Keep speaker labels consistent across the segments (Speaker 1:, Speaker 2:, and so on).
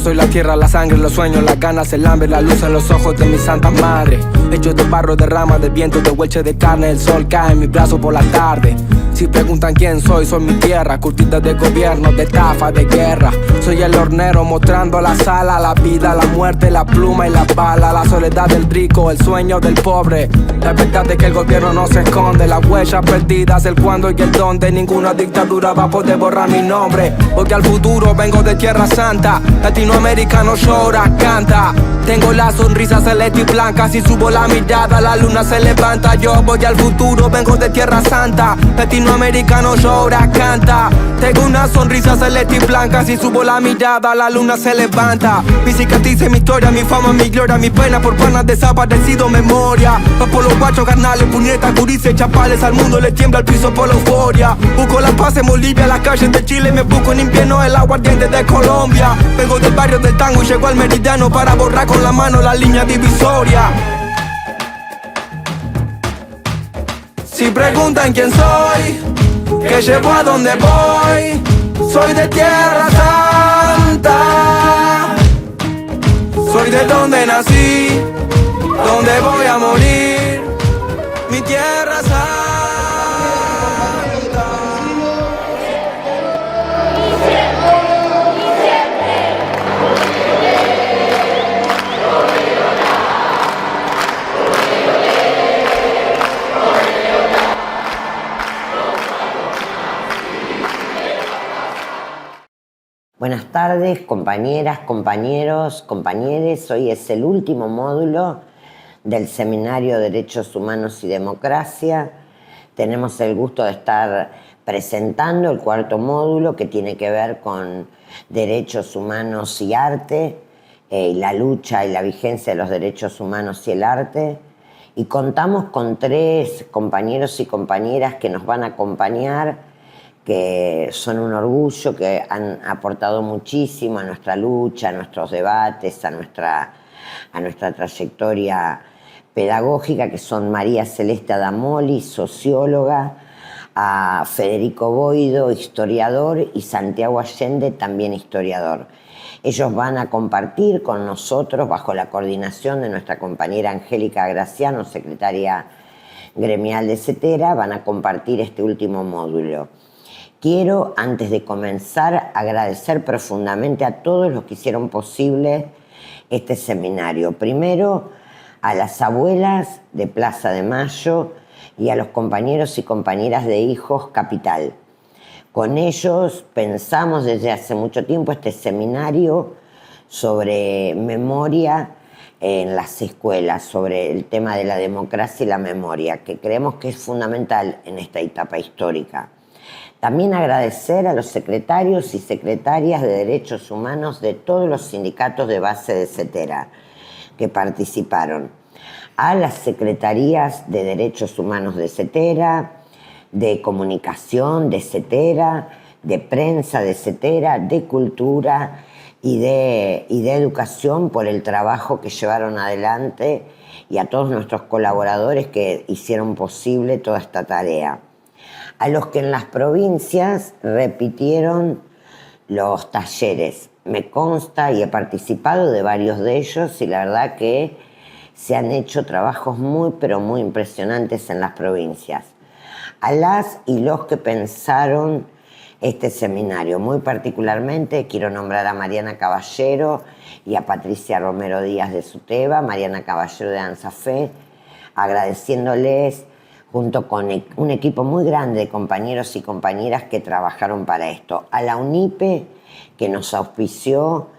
Speaker 1: soy la tierra, la sangre, los sueños, las ganas, el hambre, la luz en los ojos de mi santa madre. Hechos de barro, de rama, de viento, de huelche de carne. El sol cae en mi brazo por la tarde. Si preguntan quién soy mi tierra, curtida de gobierno, de estafa, de guerra. Soy el hornero mostrando la sala, la vida, la muerte, la pluma y la bala. La soledad del rico, el sueño del pobre. La verdad es que el gobierno no se esconde. Las huellas perdidas, el cuándo y el dónde. Ninguna dictadura va a poder borrar mi nombre, porque al futuro vengo de Tierra Santa. Latinoamericano llora, canta. Tengo la sonrisa celeste y blanca. Si subo la mirada, la luna se levanta. Yo voy al futuro, vengo de Tierra Santa. Latinoamericano llora, canta. Tengo una sonrisa celeste y blanca. Si subo la mirada, la luna se levanta. Mi cicatriz, mi historia, mi fama, mi gloria. Mi pena por panas desaparecido, memoria. Va por los guachos, carnales, puñetas, gurises, chapales. Al mundo le tiembla el piso por la euforia. Busco la paz en Bolivia, las calles de Chile. Me busco en invierno el aguardiente de Colombia. Vengo del barrio del tango y llego al meridiano para borrar con la mano la línea divisoria. Si preguntan quién soy, que llevo a donde voy, soy de Tierra Santa. Soy de donde nací, donde voy a morir, mi Tierra Santa.
Speaker 2: Buenas tardes, compañeras, compañeros, compañeres. Hoy es el último módulo del Seminario Derechos Humanos y Democracia. Tenemos el gusto de estar presentando el cuarto módulo que tiene que ver con derechos humanos y arte, la lucha y la vigencia de los derechos humanos y el arte. Y contamos con 3 compañeros y compañeras que nos van a acompañar, que son un orgullo, que han aportado muchísimo a nuestra lucha, a nuestros debates, a nuestra trayectoria pedagógica, que son María Celeste Adamoli, socióloga, a Federico Boido, historiador, y Santiago Allende, también historiador. Ellos van a compartir con nosotros, bajo la coordinación de nuestra compañera Angélica Graciano, secretaria gremial de CETERA, van a compartir este último módulo. Quiero, antes de comenzar, agradecer profundamente a todos los que hicieron posible este seminario. Primero, a las abuelas de Plaza de Mayo y a los compañeros y compañeras de Hijos Capital. Con ellos pensamos desde hace mucho tiempo este seminario sobre memoria en las escuelas, sobre el tema de la democracia y la memoria, que creemos que es fundamental en esta etapa histórica. También agradecer a los secretarios y secretarias de Derechos Humanos de todos los sindicatos de base de CETERA que participaron, a las secretarías de Derechos Humanos de CETERA, de Comunicación de CETERA, de Prensa de CETERA, de Cultura y de Educación por el trabajo que llevaron adelante, y a todos nuestros colaboradores que hicieron posible toda esta tarea. A los que en las provincias repitieron los talleres. Me consta y he participado de varios de ellos, y la verdad que se han hecho trabajos muy, pero muy impresionantes en las provincias. A las y los que pensaron este seminario, muy particularmente quiero nombrar a Mariana Caballero y a Patricia Romero Díaz de Suteba, Mariana Caballero de ANSAFE, agradeciéndoles, junto con un equipo muy grande de compañeros y compañeras que trabajaron para esto. A la UNIPE, que nos auspició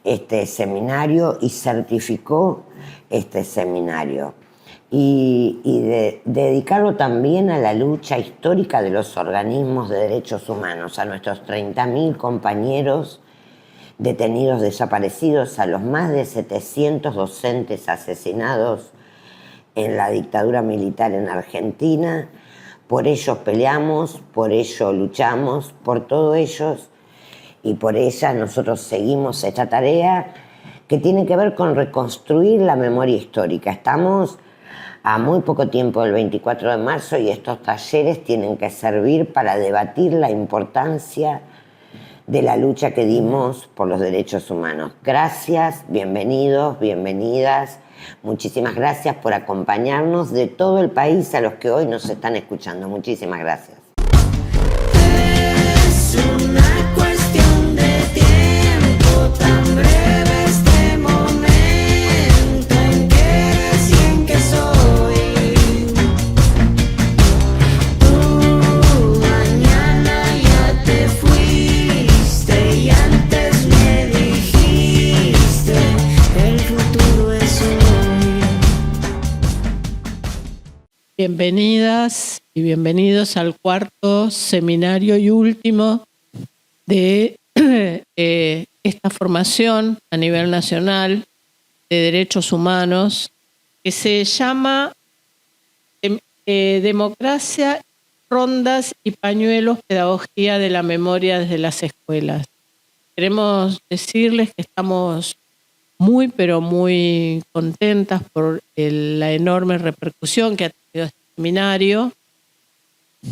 Speaker 2: este seminario y certificó este seminario. Y dedicarlo también a la lucha histórica de los organismos de derechos humanos, a nuestros 30.000 compañeros detenidos desaparecidos, a los más de 700 docentes asesinados en la dictadura militar en Argentina. Por ellos peleamos, por ello luchamos, por todos ellos y por ella nosotros seguimos esta tarea que tiene que ver con reconstruir la memoria histórica. Estamos a muy poco tiempo del 24 de marzo y estos talleres tienen que servir para debatir la importancia de la lucha que dimos por los derechos humanos. Gracias, bienvenidos, bienvenidas. Muchísimas gracias por acompañarnos de todo el país a los que hoy nos están escuchando. Muchísimas gracias.
Speaker 3: Es una cuestión de tiempo tan breve este momento en que eres y en que soy. Tú mañana ya te fuiste y antes me dijiste el futuro es hoy.
Speaker 4: Bienvenidas y bienvenidos al cuarto seminario y último de esta formación a nivel nacional de derechos humanos que se llama Democracia, Rondas y Pañuelos, Pedagogía de la Memoria desde las Escuelas. Queremos decirles que estamos muy, pero muy contentas por la enorme repercusión que ha tenido este seminario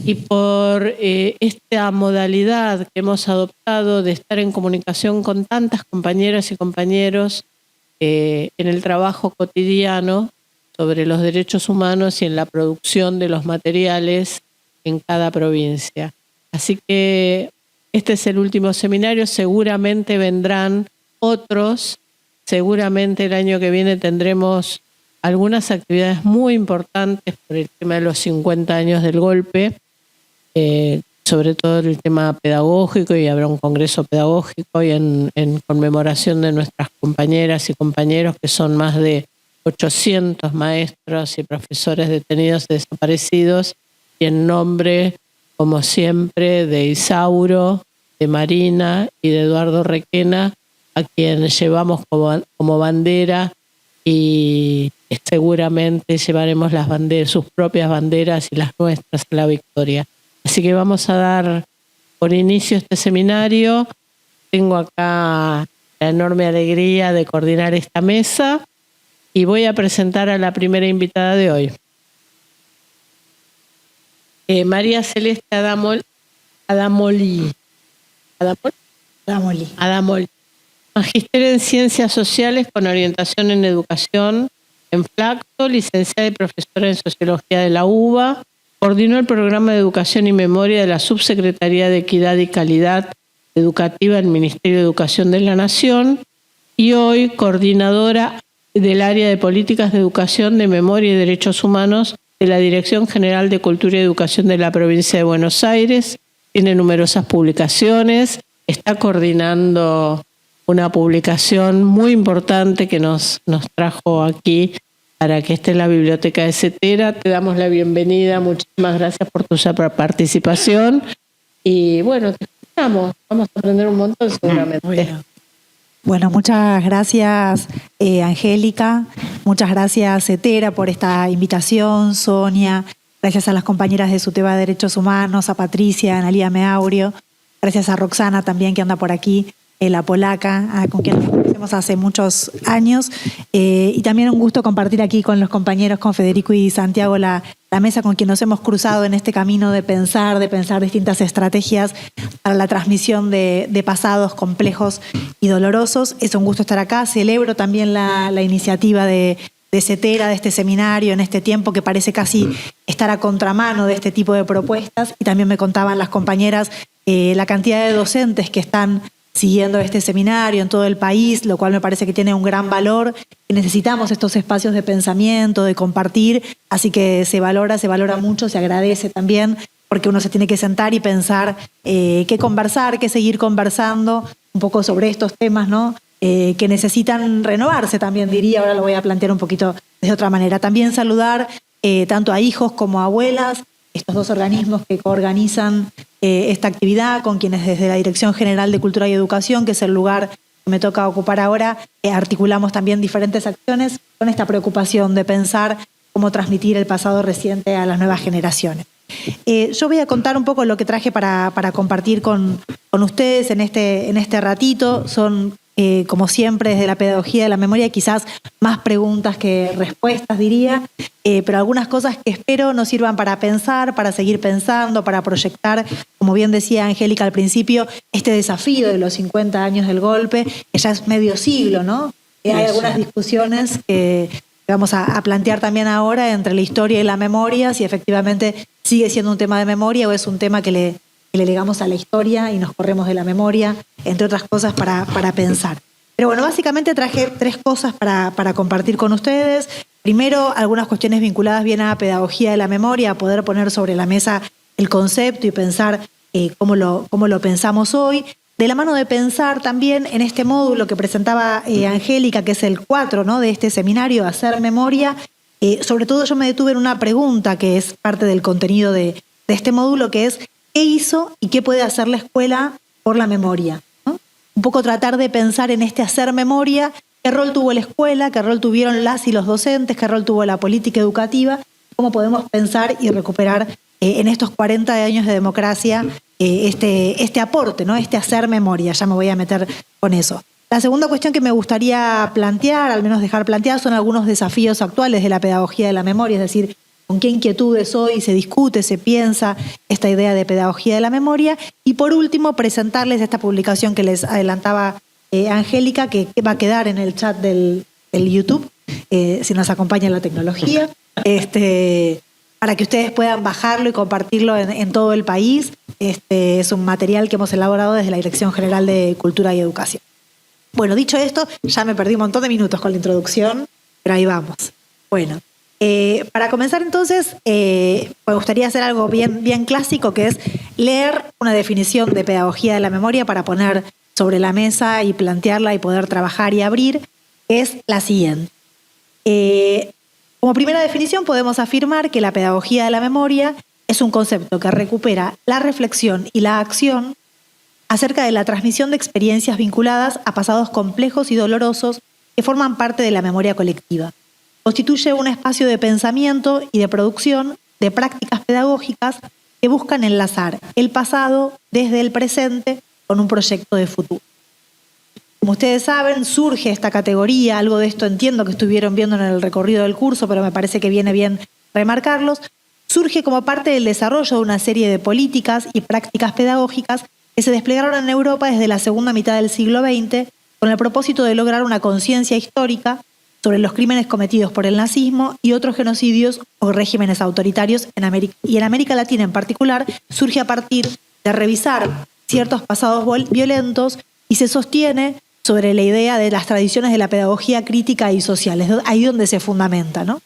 Speaker 4: y por esta modalidad que hemos adoptado de estar en comunicación con tantas compañeras y compañeros en el trabajo cotidiano sobre los derechos humanos y en la producción de los materiales en cada provincia. Así que este es el último seminario, seguramente vendrán otros, seguramente el año que viene tendremos algunas actividades muy importantes por el tema de los 50 años del golpe, sobre todo el tema pedagógico, y habrá un congreso pedagógico y en conmemoración de nuestras compañeras y compañeros, que son más de 800 maestros y profesores detenidos y desaparecidos, y en nombre, como siempre, de Isauro, de Marina y de Eduardo Requena, a quien llevamos como bandera, y seguramente llevaremos las banderas, sus propias banderas y las nuestras a la victoria. Así que vamos a dar por inicio este seminario. Tengo acá la enorme alegría de coordinar esta mesa y voy a presentar a la primera invitada de hoy. María Celeste Adamoli. Magister en Ciencias Sociales con orientación en Educación en Flacto, licenciada y profesora en Sociología de la UBA. Coordinó el programa de Educación y Memoria de la Subsecretaría de Equidad y Calidad Educativa del Ministerio de Educación de la Nación y hoy coordinadora del área de Políticas de Educación, de Memoria y Derechos Humanos de la Dirección General de Cultura y Educación de la Provincia de Buenos Aires. Tiene numerosas publicaciones, está coordinando una publicación muy importante que nos trajo aquí para que esté en la biblioteca de CETERA. Te damos la bienvenida, muchísimas gracias por tu participación y bueno, te escuchamos, vamos a aprender un montón seguramente.
Speaker 5: Bueno, muchas gracias Angélica, muchas gracias CETERA por esta invitación, Sonia, gracias a las compañeras de SUTEBA de Derechos Humanos, a Patricia, a Analía Meaurio, gracias a Roxana también que anda por aquí, la polaca, con quien nos conocemos hace muchos años, y también un gusto compartir aquí con los compañeros, con Federico y Santiago, la mesa con quien nos hemos cruzado en este camino de pensar distintas estrategias para la transmisión de pasados complejos y dolorosos. Es un gusto estar acá, celebro también la iniciativa de CETERA, de este seminario, en este tiempo que parece casi estar a contramano de este tipo de propuestas, y también me contaban las compañeras la cantidad de docentes que están siguiendo este seminario en todo el país, lo cual me parece que tiene un gran valor, que necesitamos estos espacios de pensamiento, de compartir, así que se valora mucho, se agradece también, porque uno se tiene que sentar y pensar qué conversar, qué seguir conversando, un poco sobre estos temas, ¿no? Que necesitan renovarse también, diría, ahora lo voy a plantear un poquito de otra manera. También saludar tanto a hijos como a abuelas, estos dos organismos que coorganizan esta actividad, con quienes desde la Dirección General de Cultura y Educación, que es el lugar que me toca ocupar ahora, articulamos también diferentes acciones con esta preocupación de pensar cómo transmitir el pasado reciente a las nuevas generaciones. Yo voy a contar un poco lo que traje para compartir con ustedes en este ratito. Son como siempre, desde la pedagogía de la memoria, quizás más preguntas que respuestas, diría, pero algunas cosas que espero nos sirvan para pensar, para seguir pensando, para proyectar, como bien decía Angélica al principio, este desafío de los 50 años del golpe, que ya es medio siglo, ¿no? Hay algunas discusiones que vamos a plantear también ahora entre la historia y la memoria, si efectivamente sigue siendo un tema de memoria o es un tema que le legamos a la historia y nos corremos de la memoria, entre otras cosas, para pensar. Pero bueno, básicamente traje 3 cosas para compartir con ustedes. Primero, algunas cuestiones vinculadas bien a la pedagogía de la memoria, a poder poner sobre la mesa el concepto y pensar cómo lo pensamos hoy. De la mano de pensar también en este módulo que presentaba Angélica, que es el 4, ¿no?, de este seminario, Hacer Memoria. Sobre todo yo me detuve en una pregunta que es parte del contenido de este módulo, que es ¿qué hizo y qué puede hacer la escuela por la memoria? ¿No? Un poco tratar de pensar en este hacer memoria, qué rol tuvo la escuela, qué rol tuvieron las y los docentes, qué rol tuvo la política educativa, cómo podemos pensar y recuperar en estos 40 años de democracia este aporte, ¿no? Este hacer memoria. Ya me voy a meter con eso. La segunda cuestión que me gustaría plantear, al menos dejar planteada, son algunos desafíos actuales de la pedagogía de la memoria, es decir, con qué inquietudes hoy se discute, se piensa esta idea de pedagogía de la memoria. Y por último, presentarles esta publicación que les adelantaba Angélica, que va a quedar en el chat del YouTube, si nos acompaña la tecnología, para que ustedes puedan bajarlo y compartirlo en todo el país. Es un material que hemos elaborado desde la Dirección General de Cultura y Educación. Bueno, dicho esto, ya me perdí un montón de minutos con la introducción, pero ahí vamos. Bueno. Para comenzar entonces, me gustaría hacer algo bien clásico, que es leer una definición de pedagogía de la memoria para poner sobre la mesa y plantearla y poder trabajar y abrir, que es la siguiente. Como primera definición podemos afirmar que la pedagogía de la memoria es un concepto que recupera la reflexión y la acción acerca de la transmisión de experiencias vinculadas a pasados complejos y dolorosos que forman parte de la memoria colectiva. Constituye un espacio de pensamiento y de producción de prácticas pedagógicas que buscan enlazar el pasado desde el presente con un proyecto de futuro. Como ustedes saben, surge esta categoría, algo de esto entiendo que estuvieron viendo en el recorrido del curso, pero me parece que viene bien remarcarlos, surge como parte del desarrollo de una serie de políticas y prácticas pedagógicas que se desplegaron en Europa desde la segunda mitad del siglo XX con el propósito de lograr una conciencia histórica sobre los crímenes cometidos por el nazismo y otros genocidios o regímenes autoritarios en América. Y en América Latina en particular surge a partir de revisar ciertos pasados violentos y se sostiene sobre la idea de las tradiciones de la pedagogía crítica y social. Es ahí donde se fundamenta, ¿no?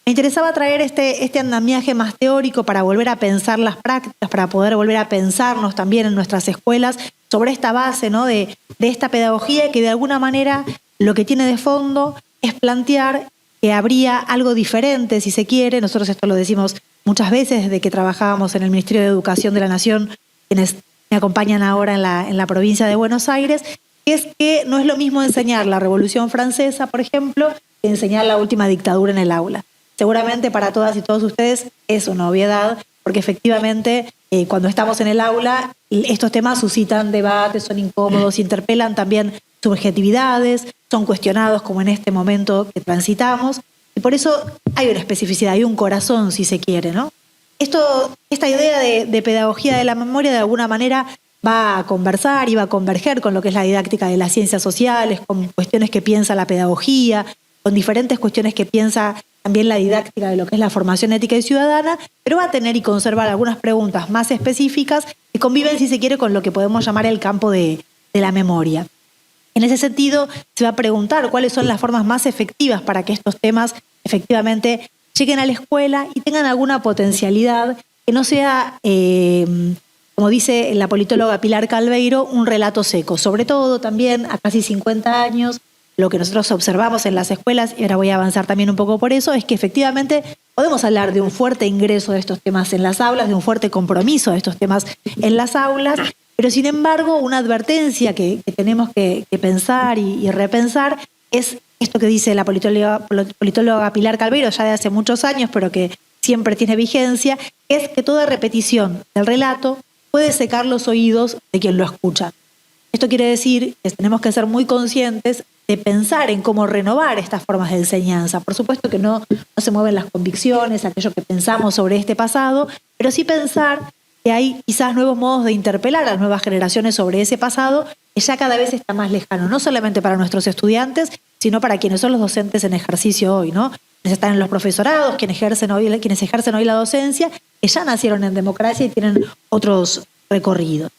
Speaker 5: Me interesaba traer este andamiaje más teórico para volver a pensar las prácticas, para poder volver a pensarnos también en nuestras escuelas sobre esta base, ¿no?, de esta pedagogía que de alguna manera lo que tiene de fondo es plantear que habría algo diferente, si se quiere. Nosotros esto lo decimos muchas veces desde que trabajábamos en el Ministerio de Educación de la Nación, quienes me acompañan ahora en la provincia de Buenos Aires, que es que no es lo mismo enseñar la Revolución Francesa, por ejemplo, que enseñar la última dictadura en el aula. Seguramente para todas y todos ustedes es una obviedad, porque efectivamente cuando estamos en el aula estos temas suscitan debates, son incómodos, interpelan también subjetividades, son cuestionados como en este momento que transitamos, y por eso hay una especificidad, hay un corazón, si se quiere, ¿no? Esta idea de pedagogía de la memoria de alguna manera va a conversar y va a converger con lo que es la didáctica de las ciencias sociales, con cuestiones que piensa la pedagogía, con diferentes cuestiones que piensa también la didáctica de lo que es la formación ética y ciudadana, pero va a tener y conservar algunas preguntas más específicas que conviven, si se quiere, con lo que podemos llamar el campo de la memoria. En ese sentido, se va a preguntar cuáles son las formas más efectivas para que estos temas efectivamente lleguen a la escuela y tengan alguna potencialidad, que no sea, como dice la politóloga Pilar Calveiro, un relato seco. Sobre todo también a casi 50 años, lo que nosotros observamos en las escuelas, y ahora voy a avanzar también un poco por eso, es que efectivamente podemos hablar de un fuerte ingreso de estos temas en las aulas, de un fuerte compromiso de estos temas en las aulas, pero sin embargo una advertencia que tenemos que pensar y repensar es esto que dice la politóloga Pilar Calveiro ya de hace muchos años, pero que siempre tiene vigencia, es que toda repetición del relato puede secar los oídos de quien lo escucha. Esto quiere decir que tenemos que ser muy conscientes de pensar en cómo renovar estas formas de enseñanza. Por supuesto que no se mueven las convicciones, aquello que pensamos sobre este pasado, pero sí pensar que hay quizás nuevos modos de interpelar a las nuevas generaciones sobre ese pasado que ya cada vez está más lejano, no solamente para nuestros estudiantes, sino para quienes son los docentes en ejercicio hoy, ¿no? Quienes están en los profesorados, quienes ejercen hoy la docencia, que ya nacieron en democracia y tienen otros recorridos.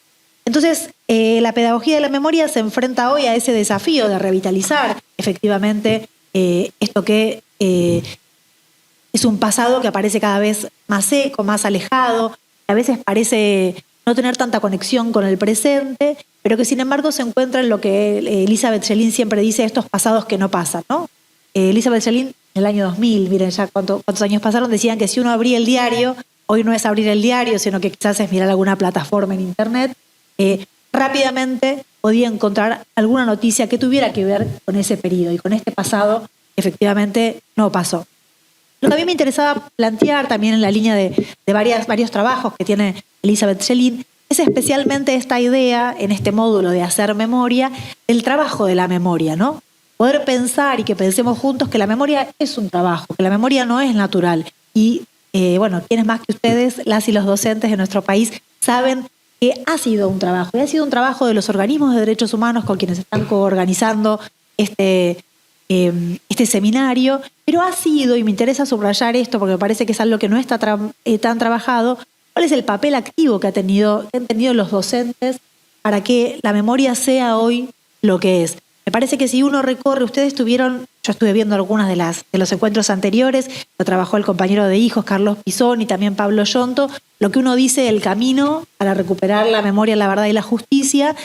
Speaker 5: Entonces, la pedagogía de la memoria se enfrenta hoy a ese desafío de revitalizar efectivamente esto que es un pasado que aparece cada vez más seco, más alejado, a veces parece no tener tanta conexión con el presente, pero que sin embargo se encuentra en lo que Elizabeth Schelin siempre dice, estos pasados que no pasan, ¿no? Elizabeth Schelin en el año 2000, miren ya cuántos años pasaron, decían que si uno abría el diario, hoy no es abrir el diario, sino que quizás es mirar alguna plataforma en internet, rápidamente podía encontrar alguna noticia que tuviera que ver con ese periodo y con este pasado que efectivamente no pasó. Lo que a mí me interesaba plantear también en la línea de varios trabajos que tiene Elizabeth Schelin es especialmente esta idea en este módulo de hacer memoria, el trabajo de la memoria, ¿no? Poder pensar y que pensemos juntos que la memoria es un trabajo, que la memoria no es natural. Y quienes más que ustedes, las y los docentes de nuestro país, saben que ha sido un trabajo. Y ha sido un trabajo de los organismos de derechos humanos con quienes están coorganizando este seminario, pero ha sido, y me interesa subrayar esto porque me parece que es algo que no está tan trabajado, cuál es el papel activo que han tenido los docentes para que la memoria sea hoy lo que es. Me parece que si uno recorre, yo estuve viendo algunas de los encuentros anteriores, lo trabajó el compañero de hijos, Carlos Pisón, y también Pablo Yonto, lo que uno dice, el camino para recuperar la memoria, la verdad y la justicia,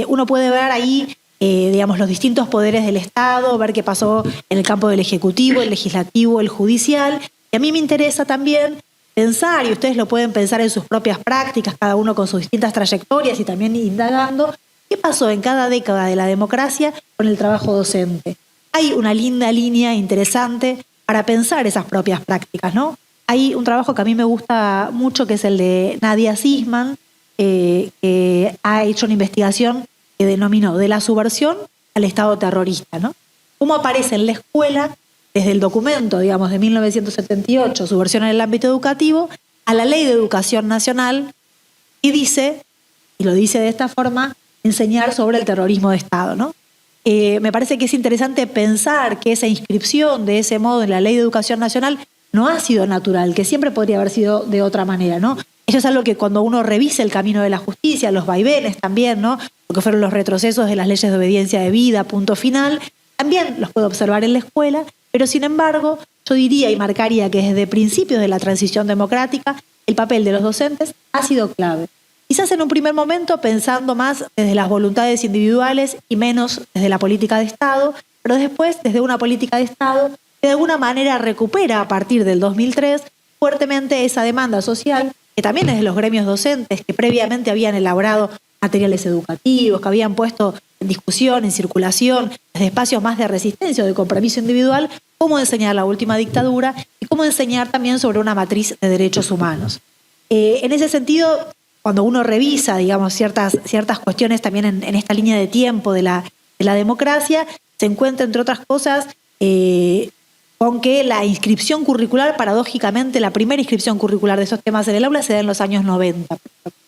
Speaker 5: uno puede ver ahí los distintos poderes del Estado, ver qué pasó en el campo del Ejecutivo, el Legislativo, el Judicial. Y a mí me interesa también pensar, y ustedes lo pueden pensar en sus propias prácticas, cada uno con sus distintas trayectorias y también indagando, qué pasó en cada década de la democracia con el trabajo docente. Hay una linda línea interesante para pensar esas propias prácticas, ¿no? Hay un trabajo que a mí me gusta mucho, que es el de Nadia Sisman, que ha hecho una investigación que denominó de la subversión al Estado terrorista, ¿no? Cómo aparece en la escuela, desde el documento, de 1978, subversión en el ámbito educativo, a la Ley de Educación Nacional, y dice, y lo dice de esta forma, enseñar sobre el terrorismo de Estado, ¿no? Me parece que es interesante pensar que esa inscripción de ese modo en la Ley de Educación Nacional no ha sido natural, que siempre podría haber sido de otra manera, ¿no? Eso es algo que cuando uno revisa el camino de la justicia, los vaivenes también, ¿no? Lo que fueron los retrocesos de las leyes de obediencia debida, punto final, también los puede observar en la escuela, pero sin embargo, yo diría y marcaría que desde principios de la transición democrática, el papel de los docentes ha sido clave. Quizás en un primer momento pensando más desde las voluntades individuales y menos desde la política de Estado, pero después desde una política de Estado que de alguna manera recupera a partir del 2003 fuertemente esa demanda social, que también es de los gremios docentes que previamente habían elaborado materiales educativos, que habían puesto en discusión, en circulación, desde espacios más de resistencia o de compromiso individual, cómo enseñar la última dictadura y cómo enseñar también sobre una matriz de derechos humanos. En ese sentido, cuando uno revisa, ciertas cuestiones también en esta línea de tiempo de la democracia, se encuentra, entre otras cosas, con que la inscripción curricular, paradójicamente, la primera inscripción curricular de esos temas en el aula se da en los años 90,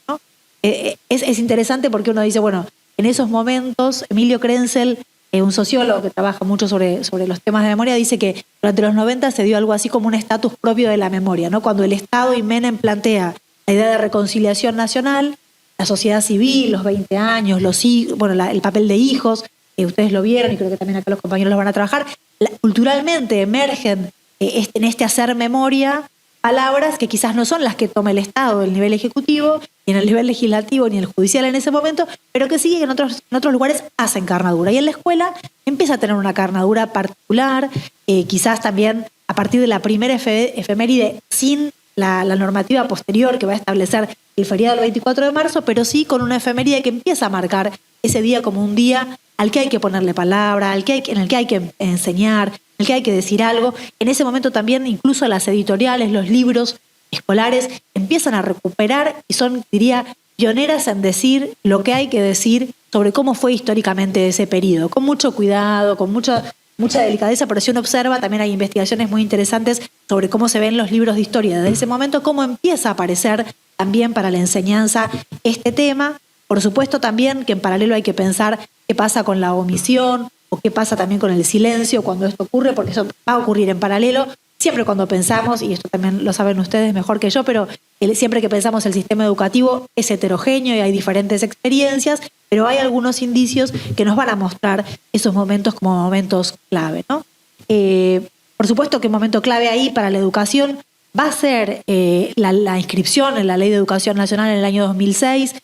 Speaker 5: ¿no? Es interesante porque uno dice, bueno, en esos momentos, Emilio Krenzel, un sociólogo que trabaja mucho sobre los temas de memoria, dice que durante los 90 se dio algo así como un estatus propio de la memoria, ¿no? Cuando el Estado y Menem plantea la idea de reconciliación nacional, la sociedad civil, los 20 años, el papel de hijos, ustedes lo vieron y creo que también acá los compañeros lo van a trabajar, culturalmente emergen en este hacer memoria palabras que quizás no son las que toma el Estado, el nivel ejecutivo, ni en el nivel legislativo, ni el judicial en ese momento, pero que sí en otros lugares hacen carnadura. Y en la escuela empieza a tener una carnadura particular, quizás también a partir de la primera efeméride sin la normativa posterior que va a establecer el feriado del 24 de marzo, pero sí con una efeméride que empieza a marcar ese día como un día al que hay que ponerle palabra, en el que hay que enseñar, en el que hay que decir algo. En ese momento también incluso las editoriales, los libros escolares empiezan a recuperar y son, diría, pioneras en decir lo que hay que decir sobre cómo fue históricamente ese periodo, con mucho cuidado, con mucha delicadeza, pero si uno observa, también hay investigaciones muy interesantes sobre cómo se ven los libros de historia desde ese momento, cómo empieza a aparecer también para la enseñanza este tema. Por supuesto también que en paralelo hay que pensar qué pasa con la omisión o qué pasa también con el silencio cuando esto ocurre, porque eso va a ocurrir en paralelo. Siempre cuando pensamos, y esto también lo saben ustedes mejor que yo, pero siempre que pensamos el sistema educativo es heterogéneo y hay diferentes experiencias, pero hay algunos indicios que nos van a mostrar esos momentos como momentos clave, ¿no? Por supuesto que un momento clave ahí para la educación va a ser la inscripción en la Ley de Educación Nacional en el año 2006,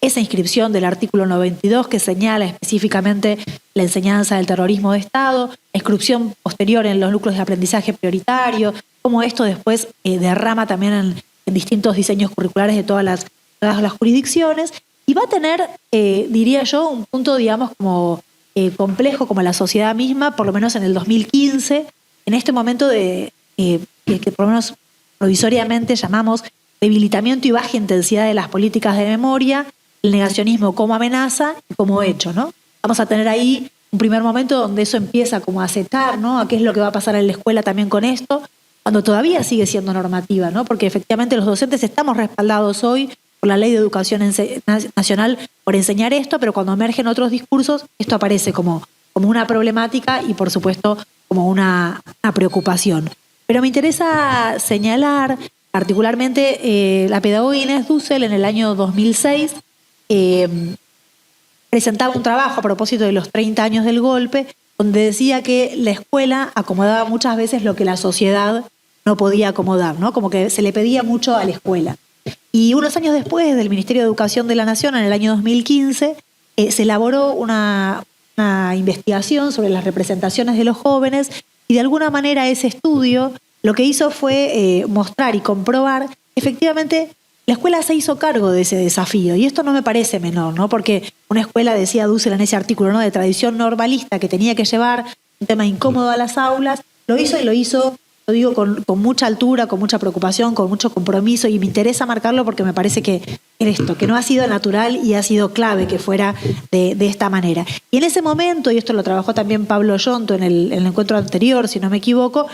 Speaker 5: esa inscripción del artículo 92 que señala específicamente la enseñanza del terrorismo de Estado, la inscripción posterior en los núcleos de aprendizaje prioritario, cómo esto después derrama también en distintos diseños curriculares de todas las jurisdicciones, y va a tener, diría yo, un punto, digamos, como complejo como la sociedad misma, por lo menos en el 2015, en este momento de que por lo menos provisoriamente llamamos debilitamiento y baja intensidad de las políticas de memoria, el negacionismo como amenaza y como hecho, ¿no? Vamos a tener ahí un primer momento donde eso empieza como a aceptar, ¿no? A qué es lo que va a pasar en la escuela también con esto, cuando todavía sigue siendo normativa, ¿no? Porque efectivamente los docentes estamos respaldados hoy por la Ley de Educación Nacional por enseñar esto, pero cuando emergen otros discursos, esto aparece como una problemática y por supuesto como una preocupación. Pero me interesa señalar particularmente la pedagoga Inés Dussel en el año 2006 presentaba un trabajo a propósito de los 30 años del golpe, donde decía que la escuela acomodaba muchas veces lo que la sociedad no podía acomodar, ¿no? Como que se le pedía mucho a la escuela. Y unos años después, del Ministerio de Educación de la Nación, en el año 2015, se elaboró una investigación sobre las representaciones de los jóvenes, y de alguna manera ese estudio lo que hizo fue mostrar y comprobar que efectivamente la escuela se hizo cargo de ese desafío, y esto no me parece menor, ¿no? Porque una escuela, decía Dussel en ese artículo, ¿no?, de tradición normalista, que tenía que llevar un tema incómodo a las aulas, lo hizo, y lo hizo, lo digo, con mucha altura, con mucha preocupación, con mucho compromiso, y me interesa marcarlo porque me parece que esto, que no ha sido natural y ha sido clave que fuera de esta manera. Y en ese momento, y esto lo trabajó también Pablo Yonto en el encuentro anterior, si no me equivoco,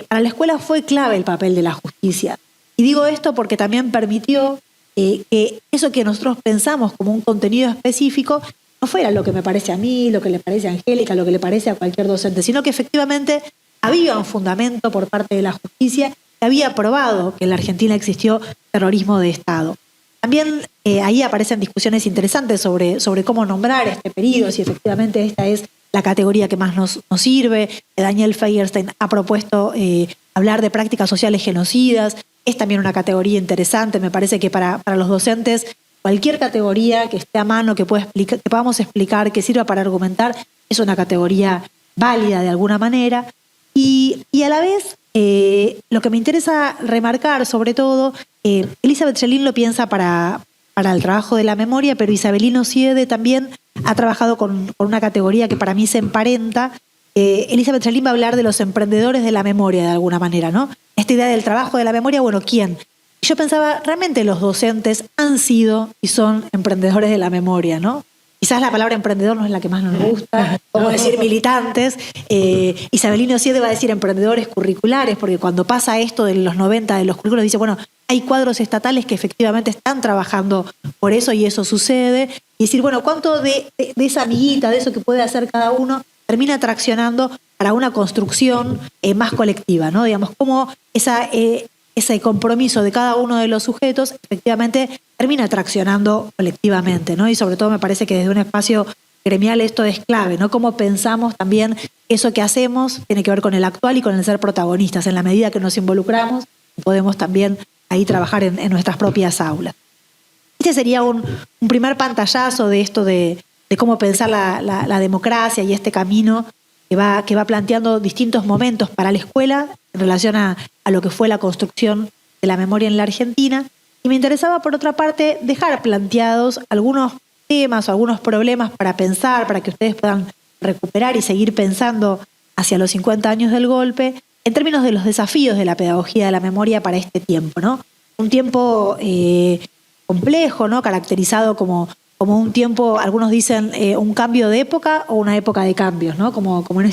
Speaker 5: para la escuela fue clave el papel de la justicia. Y digo esto porque también permitió que eso que nosotros pensamos como un contenido específico no fuera lo que me parece a mí, lo que le parece a Angélica, lo que le parece a cualquier docente, sino que efectivamente había un fundamento por parte de la justicia que había probado que en la Argentina existió terrorismo de Estado. También ahí aparecen discusiones interesantes sobre cómo nombrar este periodo, si efectivamente esta es la categoría que más nos sirve. Daniel Feierstein ha propuesto hablar de prácticas sociales genocidas. Es también una categoría interesante. Me parece que para los docentes cualquier categoría que esté a mano, que podamos explicar, que sirva para argumentar, es una categoría válida de alguna manera. Y a la vez, lo que me interesa remarcar sobre todo, Elizabeth Schelin lo piensa para el trabajo de la memoria, pero Isabelino Siede también ha trabajado con una categoría que para mí se emparenta. Elizabeth Schelin va a hablar de los emprendedores de la memoria de alguna manera, ¿no? Esta idea del trabajo de la memoria, bueno, ¿quién? Yo pensaba, realmente los docentes han sido y son emprendedores de la memoria, ¿no? Quizás la palabra emprendedor no es la que más nos gusta, como decir militantes. Isabelino Siede va a decir emprendedores curriculares, porque cuando pasa esto de los 90 de los currículos, dice, bueno, hay cuadros estatales que efectivamente están trabajando por eso y eso sucede. Y decir, bueno, ¿cuánto de esa amiguita, de eso que puede hacer cada uno, termina traccionando para una construcción más colectiva, ¿no? Digamos, cómo ese compromiso de cada uno de los sujetos efectivamente termina traccionando colectivamente, ¿no? Y sobre todo me parece que desde un espacio gremial esto es clave, ¿no? Cómo pensamos también eso que hacemos tiene que ver con el actual y con el ser protagonistas. En la medida que nos involucramos, podemos también ahí trabajar en nuestras propias aulas. Este sería un primer pantallazo de esto de cómo pensar la democracia y este camino que va planteando distintos momentos para la escuela en relación a lo que fue la construcción de la memoria en la Argentina. Y me interesaba, por otra parte, dejar planteados algunos temas o algunos problemas para pensar, para que ustedes puedan recuperar y seguir pensando hacia los 50 años del golpe, en términos de los desafíos de la pedagogía de la memoria para este tiempo, ¿no? Un tiempo complejo, ¿no? Caracterizado como como un tiempo, algunos dicen un cambio de época o una época de cambios, ¿no? Como en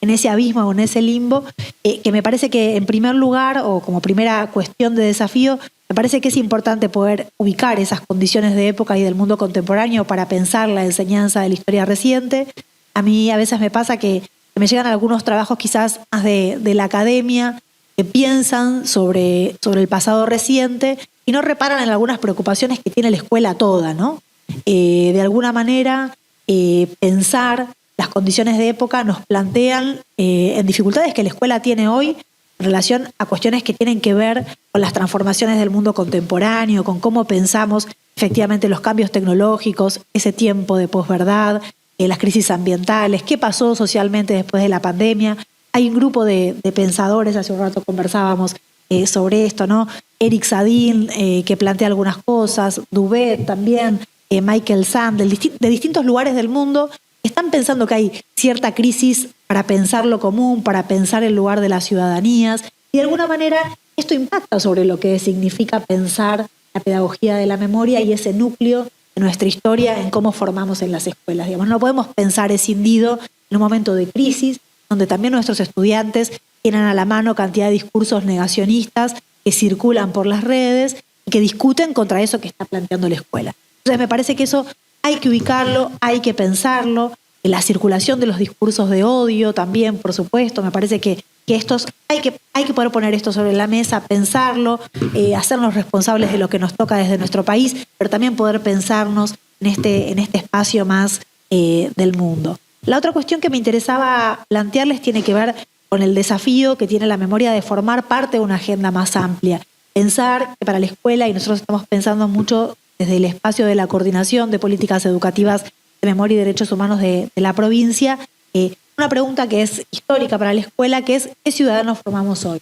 Speaker 5: ese abismo o en ese limbo, que me parece que en primer lugar o como primera cuestión de desafío, me parece que es importante poder ubicar esas condiciones de época y del mundo contemporáneo para pensar la enseñanza de la historia reciente. A mí a veces me pasa que me llegan algunos trabajos quizás más de la academia que piensan sobre el pasado reciente y no reparan en algunas preocupaciones que tiene la escuela toda, ¿no? De alguna manera, pensar las condiciones de época nos plantean en dificultades que la escuela tiene hoy en relación a cuestiones que tienen que ver con las transformaciones del mundo contemporáneo, con cómo pensamos efectivamente los cambios tecnológicos, ese tiempo de posverdad, las crisis ambientales, qué pasó socialmente después de la pandemia. Hay un grupo de pensadores, hace un rato conversábamos sobre esto, ¿no? Eric Sadin, que plantea algunas cosas, Dubet también, Michael Sand, de distintos lugares del mundo, están pensando que hay cierta crisis para pensar lo común, para pensar el lugar de las ciudadanías, y de alguna manera esto impacta sobre lo que significa pensar la pedagogía de la memoria y ese núcleo de nuestra historia en cómo formamos en las escuelas. Digamos, no podemos pensar escindido en un momento de crisis, donde también nuestros estudiantes tienen a la mano cantidad de discursos negacionistas que circulan por las redes y que discuten contra eso que está planteando la escuela. Entonces me parece que eso hay que ubicarlo, hay que pensarlo, la circulación de los discursos de odio también, por supuesto, me parece que estos hay que poder poner esto sobre la mesa, pensarlo, hacernos responsables de lo que nos toca desde nuestro país, pero también poder pensarnos en este espacio más del mundo. La otra cuestión que me interesaba plantearles tiene que ver con el desafío que tiene la memoria de formar parte de una agenda más amplia. Pensar que para la escuela, y nosotros estamos pensando mucho desde el espacio de la coordinación de políticas educativas de memoria y derechos humanos de la provincia, una pregunta que es histórica para la escuela, que es ¿qué ciudadanos formamos hoy?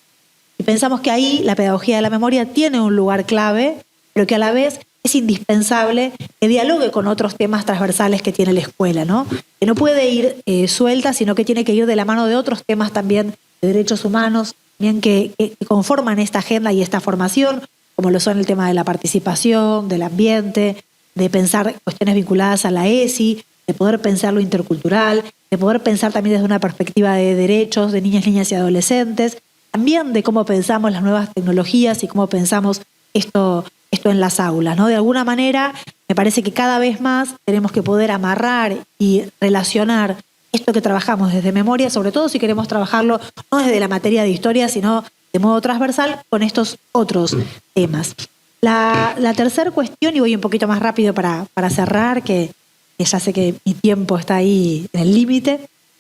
Speaker 5: Y pensamos que ahí la pedagogía de la memoria tiene un lugar clave, pero que a la vez es indispensable que dialogue con otros temas transversales que tiene la escuela, ¿no? Que no puede ir suelta, sino que tiene que ir de la mano de otros temas también de derechos humanos, bien que conforman esta agenda y esta formación, como lo son el tema de la participación, del ambiente, de pensar cuestiones vinculadas a la ESI, de poder pensar lo intercultural, de poder pensar también desde una perspectiva de derechos de niñas, niñas y adolescentes, también de cómo pensamos las nuevas tecnologías y cómo pensamos esto en las aulas, ¿no? De alguna manera, me parece que cada vez más tenemos que poder amarrar y relacionar esto que trabajamos desde memoria, sobre todo si queremos trabajarlo no desde la materia de historia, sino de modo transversal con estos otros temas. La tercera cuestión, y voy un poquito más rápido para cerrar, que ya sé que mi tiempo está ahí en el límite,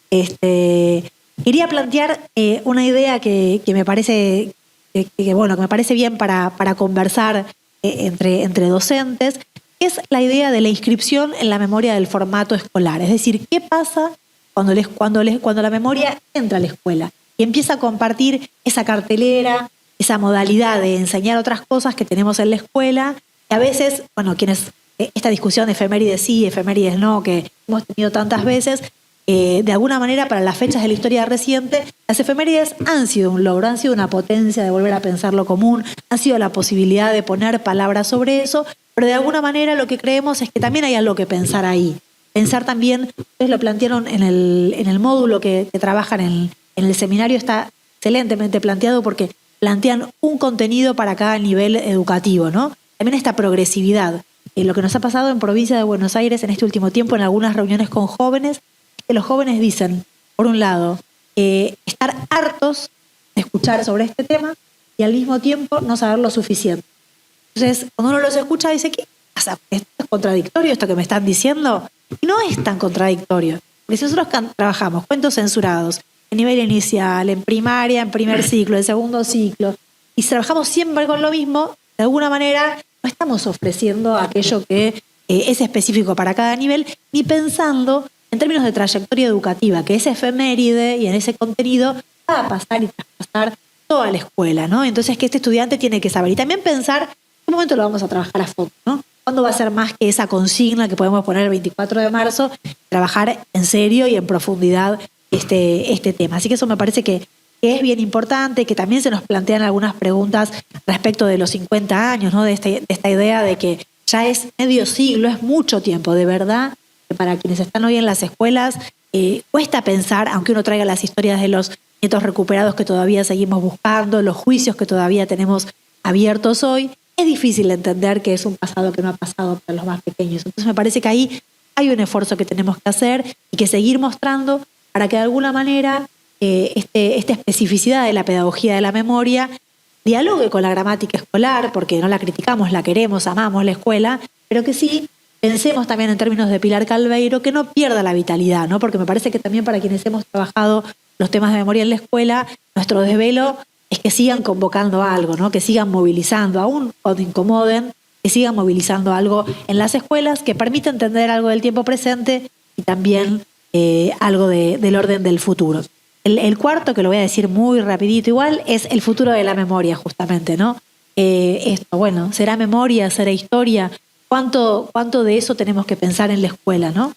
Speaker 5: quería plantear una idea que me parece que me parece bien para conversar entre docentes, que es la idea de la inscripción en la memoria del formato escolar. Es decir, ¿qué pasa cuando la memoria entra a la escuela y empieza a compartir esa cartelera, esa modalidad de enseñar otras cosas que tenemos en la escuela? Y a veces, esta discusión de efemérides sí, efemérides no, que hemos tenido tantas veces, de alguna manera para las fechas de la historia reciente, las efemérides han sido un logro, han sido una potencia de volver a pensar lo común, han sido la posibilidad de poner palabras sobre eso, pero de alguna manera lo que creemos es que también hay algo que pensar ahí. Pensar también, ustedes lo plantearon en el módulo que trabajan en el seminario, está excelentemente planteado porque plantean un contenido para cada nivel educativo, ¿no? También esta progresividad. Lo que nos ha pasado en provincia de Buenos Aires en este último tiempo en algunas reuniones con jóvenes, que los jóvenes dicen, por un lado, estar hartos de escuchar sobre este tema y al mismo tiempo no saber lo suficiente. Entonces, cuando uno los escucha, dice, ¿qué pasa? ¿Esto es contradictorio, esto que me están diciendo? Y no es tan contradictorio. Porque si nosotros trabajamos cuentos censurados en nivel inicial, en primaria, en primer ciclo, en segundo ciclo, y si trabajamos siempre con lo mismo, de alguna manera no estamos ofreciendo aquello que es específico para cada nivel, ni pensando en términos de trayectoria educativa, que ese efeméride y en ese contenido va a pasar y traspasar toda la escuela, ¿no? Entonces que este estudiante tiene que saber. Y también pensar en qué momento lo vamos a trabajar a fondo, ¿no? ¿Cuándo va a ser más que esa consigna que podemos poner el 24 de marzo? Trabajar en serio y en profundidad este tema. Así que eso me parece que es bien importante, que también se nos plantean algunas preguntas respecto de los 50 años, ¿no? De esta idea de que ya es medio siglo, es mucho tiempo, de verdad, que para quienes están hoy en las escuelas cuesta pensar, aunque uno traiga las historias de los nietos recuperados que todavía seguimos buscando, los juicios que todavía tenemos abiertos hoy, es difícil entender que es un pasado que no ha pasado para los más pequeños. Entonces me parece que ahí hay un esfuerzo que tenemos que hacer y que seguir mostrando para que de alguna manera esta especificidad de la pedagogía de la memoria dialogue con la gramática escolar, porque no la criticamos, la queremos, amamos la escuela, pero que sí pensemos también en términos de Pilar Calveiro, que no pierda la vitalidad, ¿no? Porque me parece que también para quienes hemos trabajado los temas de memoria en la escuela, nuestro desvelo es que sigan convocando algo, ¿no? Que sigan movilizando, aún cuando incomoden, que sigan movilizando algo en las escuelas que permita entender algo del tiempo presente y también algo del orden del futuro. El cuarto, que lo voy a decir muy rapidito igual, es el futuro de la memoria, justamente, ¿no? Esto, bueno, ¿será memoria, será historia? ¿Cuánto de eso tenemos que pensar en la escuela, ¿no?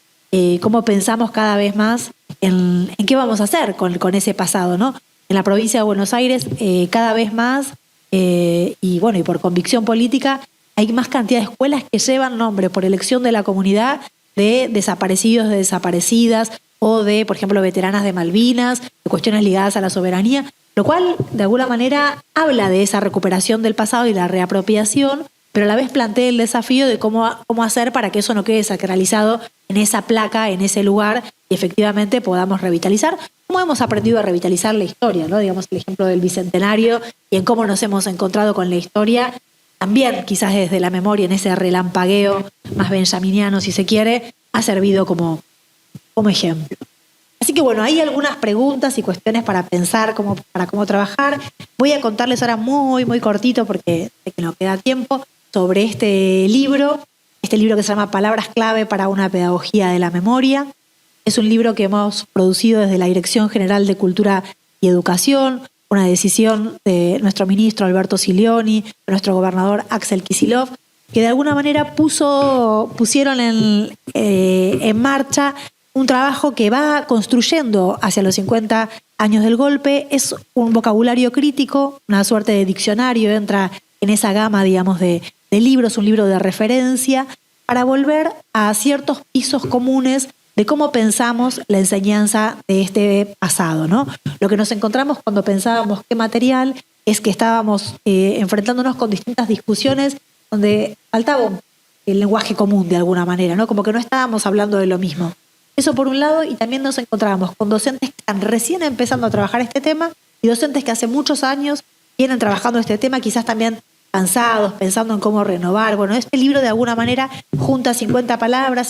Speaker 5: ¿Cómo pensamos cada vez más en qué vamos a hacer con ese pasado, ¿no? En la provincia de Buenos Aires, cada vez más, y por convicción política, hay más cantidad de escuelas que llevan nombre por elección de la comunidad de desaparecidos, de desaparecidas, o de, por ejemplo, veteranas de Malvinas, de cuestiones ligadas a la soberanía, lo cual, de alguna manera, habla de esa recuperación del pasado y la reapropiación, pero a la vez plantea el desafío de cómo hacer para que eso no quede sacralizado en esa placa, en ese lugar, y efectivamente podamos revitalizar, como hemos aprendido a revitalizar la historia, ¿no? Digamos, el ejemplo del Bicentenario y en cómo nos hemos encontrado con la historia, también quizás desde la memoria, en ese relampagueo más benjaminiano, si se quiere, ha servido como ejemplo. Así que bueno, hay algunas preguntas y cuestiones para pensar, para cómo trabajar. Voy a contarles ahora muy, muy cortito, porque sé que no queda tiempo, sobre este libro que se llama Palabras clave para una pedagogía de la memoria. Es un libro que hemos producido desde la Dirección General de Cultura y Educación, una decisión de nuestro ministro Alberto Silioni, de nuestro gobernador Axel Kicillof, que de alguna manera pusieron en marcha un trabajo que va construyendo hacia los 50 años del golpe. Es un vocabulario crítico, una suerte de diccionario, entra en esa gama, digamos, de libros, un libro de referencia, para volver a ciertos pisos comunes de cómo pensamos la enseñanza de este pasado, ¿no? Lo que nos encontramos cuando pensábamos qué material es que estábamos enfrentándonos con distintas discusiones donde faltaba el lenguaje común de alguna manera, ¿no? Como que no estábamos hablando de lo mismo. Eso por un lado, y también nos encontrábamos con docentes que están recién empezando a trabajar este tema y docentes que hace muchos años vienen trabajando este tema, quizás también cansados, pensando en cómo renovar. Bueno, este libro de alguna manera junta 50 palabras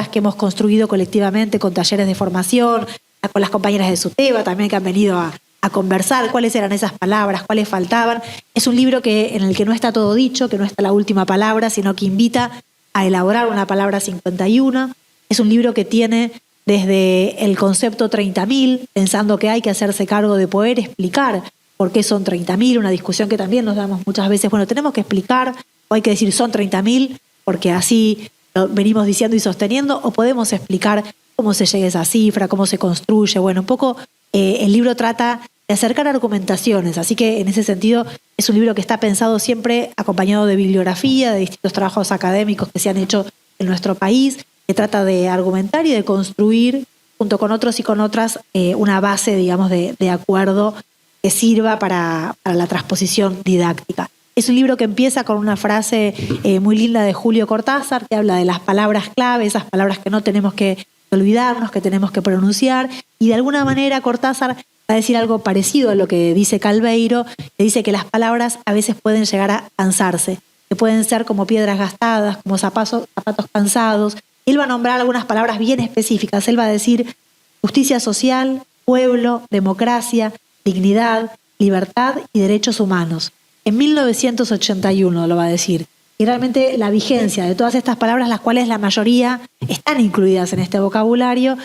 Speaker 5: que hemos construido colectivamente con talleres de formación, con las compañeras de SUTEBA también que han venido a conversar cuáles eran esas palabras, cuáles faltaban. Es un libro en el que no está todo dicho, que no está la última palabra, sino que invita a elaborar una palabra 51. Es un libro que tiene desde el concepto 30.000, pensando que hay que hacerse cargo de poder explicar por qué son 30.000, una discusión que también nos damos muchas veces. Bueno, tenemos que explicar, o hay que decir son 30.000, porque así lo venimos diciendo y sosteniendo, o podemos explicar cómo se llega a esa cifra, cómo se construye. Bueno, un poco el libro trata de acercar argumentaciones, así que en ese sentido es un libro que está pensado siempre acompañado de bibliografía, de distintos trabajos académicos que se han hecho en nuestro país, que trata de argumentar y de construir, junto con otros y con otras, una base, digamos, de acuerdo que sirva para la transposición didáctica. Es un libro que empieza con una frase muy linda de Julio Cortázar, que habla de las palabras clave, esas palabras que no tenemos que olvidarnos, que tenemos que pronunciar, y de alguna manera Cortázar va a decir algo parecido a lo que dice Calveiro, que dice que las palabras a veces pueden llegar a cansarse, que pueden ser como piedras gastadas, como zapatos cansados. Él va a nombrar algunas palabras bien específicas. Él va a decir justicia social, pueblo, democracia, dignidad, libertad y derechos humanos. En 1981 lo va a decir. Y realmente la vigencia de todas estas palabras, las cuales la mayoría están incluidas en este vocabulario,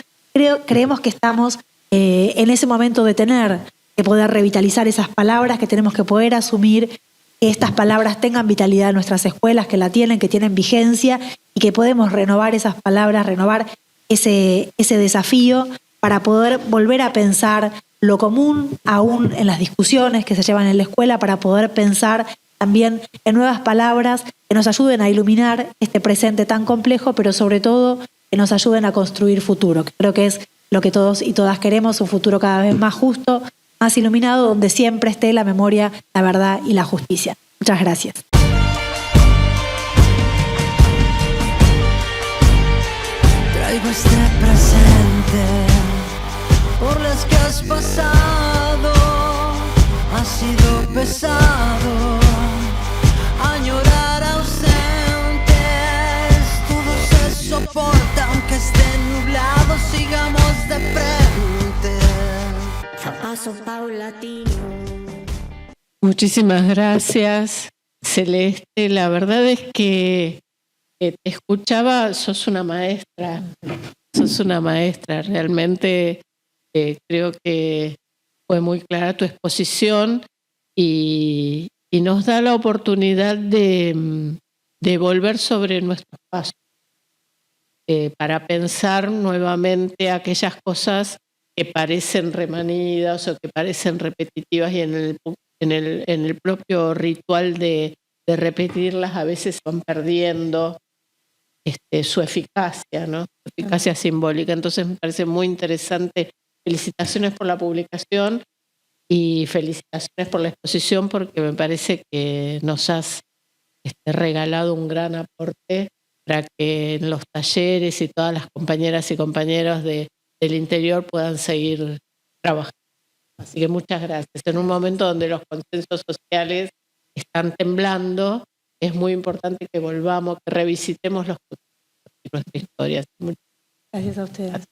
Speaker 5: creemos que estamos en ese momento de tener que poder revitalizar esas palabras, que tenemos que poder asumir que estas palabras tengan vitalidad en nuestras escuelas, que la tienen, que tienen vigencia, y que podemos renovar esas palabras, renovar ese desafío para poder volver a pensar lo común aún en las discusiones que se llevan en la escuela, para poder pensar también en nuevas palabras que nos ayuden a iluminar este presente tan complejo, pero sobre todo que nos ayuden a construir futuro, que creo que es lo que todos y todas queremos, un futuro cada vez más justo, más iluminado, donde siempre esté la memoria, la verdad y la justicia. Muchas gracias.
Speaker 3: Traigo este presente por las que has pasado, ha sido pesado añorar ausentes, todo se soporta aunque esté nublado, sigamos de frente, a paso paulatino.
Speaker 4: Muchísimas gracias, Celeste. La verdad es que te escuchaba, sos una maestra, realmente creo que fue muy clara tu exposición y nos da la oportunidad de volver sobre nuestros pasos, para pensar nuevamente aquellas cosas que parecen remanidas o que parecen repetitivas y en el propio ritual de repetirlas a veces van perdiendo su eficacia, ¿no? Su eficacia simbólica. Entonces me parece muy interesante. Felicitaciones por la publicación y felicitaciones por la exposición, porque me parece que nos has regalado un gran aporte para que en los talleres y todas las compañeras y compañeros del interior puedan seguir trabajando. Así que muchas gracias. En un momento donde los consensos sociales están temblando, es muy importante que volvamos, que revisitemos nuestra historia. Muchas
Speaker 5: Gracias a ustedes.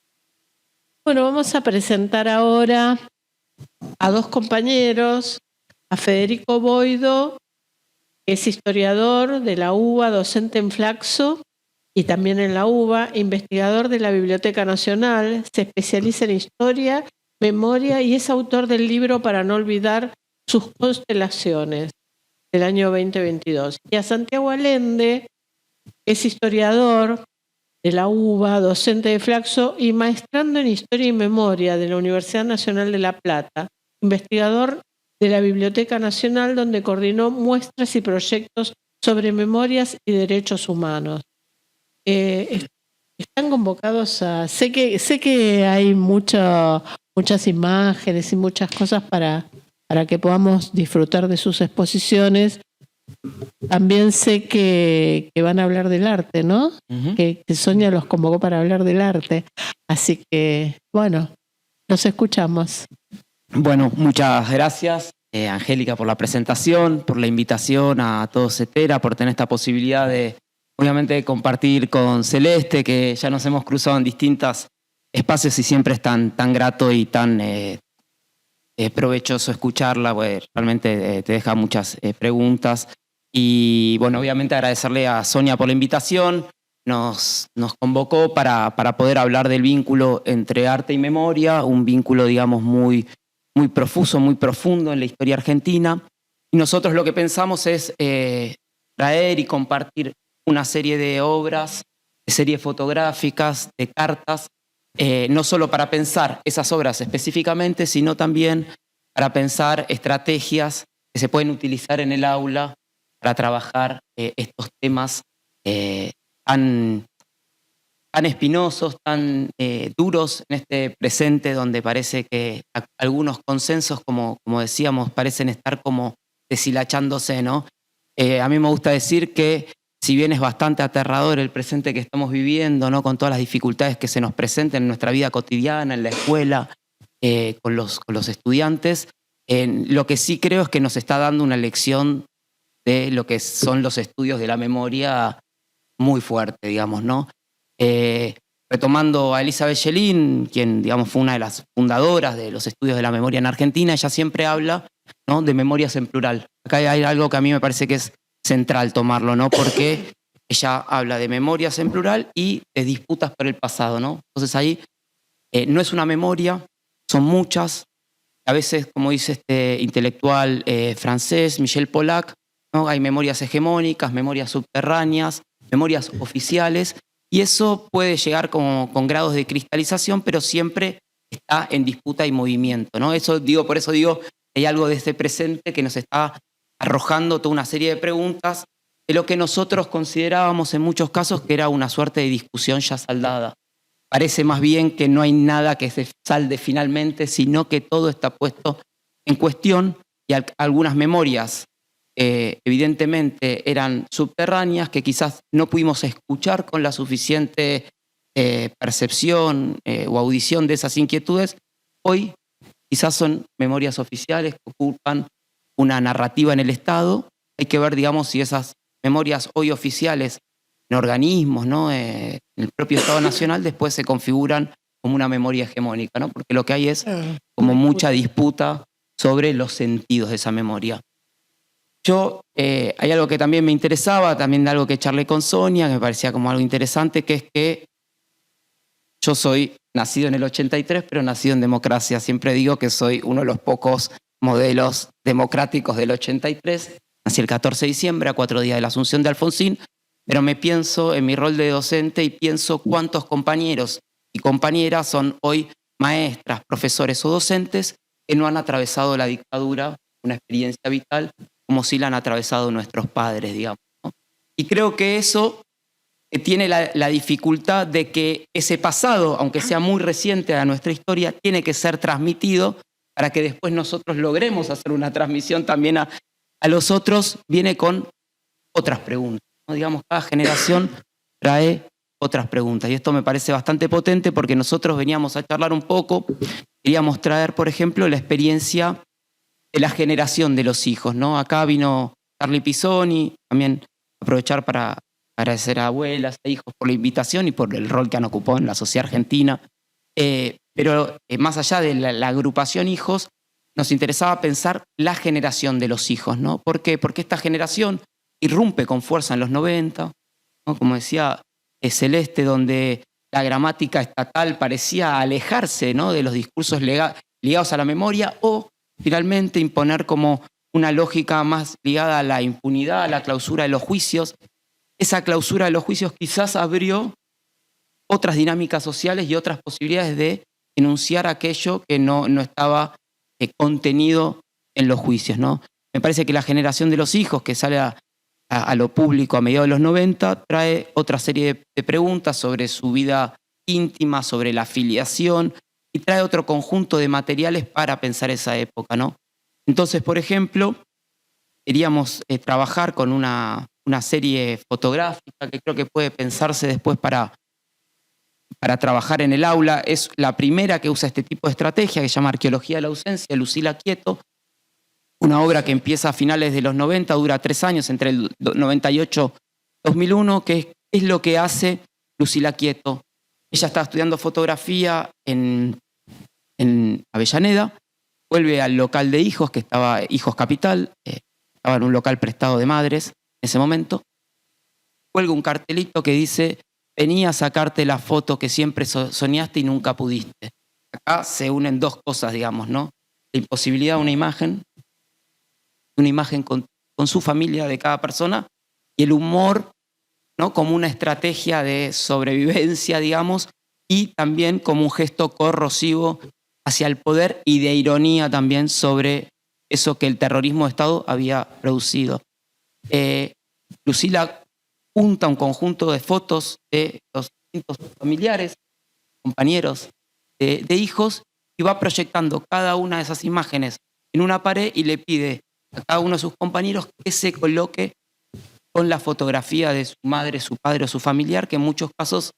Speaker 4: Bueno, vamos a presentar ahora a dos compañeros, a Federico Boido, que es historiador de la UBA, docente en Flaxo y también en la UBA, investigador de la Biblioteca Nacional, se especializa en historia, memoria y es autor del libro Para no olvidar sus constelaciones del año 2022. Y a Santiago Allende, que es historiador de la UBA, docente de Flaxo y maestrando en Historia y Memoria de la Universidad Nacional de La Plata, investigador de la Biblioteca Nacional, donde coordinó muestras y proyectos sobre memorias y derechos humanos. Están convocados a... Sé que hay muchas imágenes y muchas cosas para que podamos disfrutar de sus exposiciones. También sé que van a hablar del arte, ¿no? Uh-huh. Que Sonia los convocó para hablar del arte. Así que, bueno, los escuchamos.
Speaker 6: Bueno, muchas gracias, Angélica, por la presentación, por la invitación a todos Zetera, por tener esta posibilidad de, obviamente, compartir con Celeste, que ya nos hemos cruzado en distintos espacios y siempre es tan grato y tan provechoso escucharla, pues, realmente te deja muchas preguntas. Y bueno, obviamente agradecerle a Sonia por la invitación. Nos convocó para poder hablar del vínculo entre arte y memoria, un vínculo, digamos, muy profuso, muy profundo en la historia argentina. Y nosotros lo que pensamos es traer y compartir una serie de obras, de series fotográficas, de cartas, no solo para pensar esas obras específicamente, sino también para pensar estrategias que se pueden utilizar en el aula para trabajar estos temas tan espinosos, tan duros en este presente, donde parece que algunos consensos, como decíamos, parecen estar como deshilachándose, ¿no? A mí me gusta decir que si bien es bastante aterrador el presente que estamos viviendo, ¿no? Con todas las dificultades que se nos presentan en nuestra vida cotidiana, en la escuela, con los estudiantes, lo que sí creo es que nos está dando una lección de lo que son los estudios de la memoria muy fuerte, digamos, ¿no? Retomando a Elizabeth Schelin, quien, digamos, fue una de las fundadoras de los estudios de la memoria en Argentina, ella siempre habla, ¿no?, de memorias en plural. Acá hay algo que a mí me parece que es central tomarlo, ¿no? Porque ella habla de memorias en plural y de disputas por el pasado, ¿no? Entonces ahí no es una memoria, son muchas. A veces, como dice este intelectual francés, Michel Polac, ¿no?, hay memorias hegemónicas, memorias subterráneas, memorias oficiales, y eso puede llegar con grados de cristalización, pero siempre está en disputa y movimiento, ¿no? Por eso digo, hay algo de este presente que nos está arrojando toda una serie de preguntas de lo que nosotros considerábamos en muchos casos que era una suerte de discusión ya saldada. Parece más bien que no hay nada que se salde finalmente, sino que todo está puesto en cuestión y algunas memorias evidentemente eran subterráneas, que quizás no pudimos escuchar con la suficiente percepción o audición de esas inquietudes, hoy quizás son memorias oficiales que ocupan una narrativa en el Estado. Hay que ver, digamos, si esas memorias hoy oficiales en organismos, ¿no? En el propio Estado Nacional, después se configuran como una memoria hegemónica, ¿no? Porque lo que hay es como mucha disputa sobre los sentidos de esa memoria. Hay algo que también me interesaba, también de algo que charlé con Sonia, que me parecía como algo interesante, que es que yo soy nacido en el 83, pero nacido en democracia. Siempre digo que soy uno de los pocos modelos democráticos del 83. Nací el 14 de diciembre, a 4 días de la Asunción de Alfonsín, pero me pienso en mi rol de docente y pienso cuántos compañeros y compañeras son hoy maestras, profesores o docentes que no han atravesado la dictadura, una experiencia vital, como si la han atravesado nuestros padres, digamos, ¿no? Y creo que eso tiene la dificultad de que ese pasado, aunque sea muy reciente a nuestra historia, tiene que ser transmitido para que después nosotros logremos hacer una transmisión también a los otros. Viene con otras preguntas, ¿no? Digamos, cada generación trae otras preguntas. Y esto me parece bastante potente porque nosotros veníamos a charlar un poco, queríamos traer, por ejemplo, la experiencia de la generación de los hijos, ¿no? Acá vino Carly Pisoni, también aprovechar para agradecer a abuelas e hijos por la invitación y por el rol que han ocupado en la sociedad argentina. Pero más allá de la agrupación hijos, nos interesaba pensar la generación de los hijos, ¿no? ¿Por qué? Porque esta generación irrumpe con fuerza en los 90, ¿no? Como decía Celeste, donde la gramática estatal parecía alejarse, ¿no? De los discursos ligados a la memoria, o finalmente imponer como una lógica más ligada a la impunidad, a la clausura de los juicios. Esa clausura de los juicios quizás abrió otras dinámicas sociales y otras posibilidades de enunciar aquello que no estaba contenido en los juicios, ¿no? Me parece que la generación de los hijos, que sale a lo público a mediados de los 90, trae otra serie de preguntas sobre su vida íntima, sobre la filiación, y trae otro conjunto de materiales para pensar esa época, ¿no? Entonces, por ejemplo, queríamos trabajar con una serie fotográfica que creo que puede pensarse después para trabajar en el aula. Es la primera que usa este tipo de estrategia, que se llama Arqueología de la Ausencia, de Lucila Quieto, una obra que empieza a finales de los 90, dura 3 años, entre el 98 y 2001, que es lo que hace Lucila Quieto. Ella estaba estudiando fotografía en Avellaneda, vuelve al local de hijos, que estaba Hijos Capital, estaba en un local prestado de madres en ese momento, cuelga un cartelito que dice: venía a sacarte la foto que siempre soñaste y nunca pudiste. Acá se unen dos cosas, digamos, ¿no? La imposibilidad de una imagen con su familia de cada persona, y el humor, ¿no? Como una estrategia de sobrevivencia, digamos, y también como un gesto corrosivo hacia el poder y de ironía también sobre eso que el terrorismo de Estado había producido. Lucila junta un conjunto de fotos de los distintos familiares, compañeros de hijos, y va proyectando cada una de esas imágenes en una pared y le pide a cada uno de sus compañeros que se coloque con la fotografía de su madre, su padre o su familiar, que en muchos casos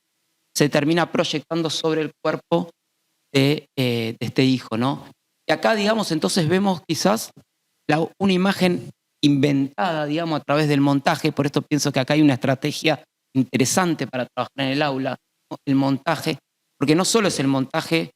Speaker 6: se termina proyectando sobre el cuerpo de este hijo, ¿no? Y acá, digamos, entonces vemos quizás una imagen inventada, digamos, a través del montaje. Por esto pienso que acá hay una estrategia interesante para trabajar en el aula, ¿no? El montaje, porque no solo es el montaje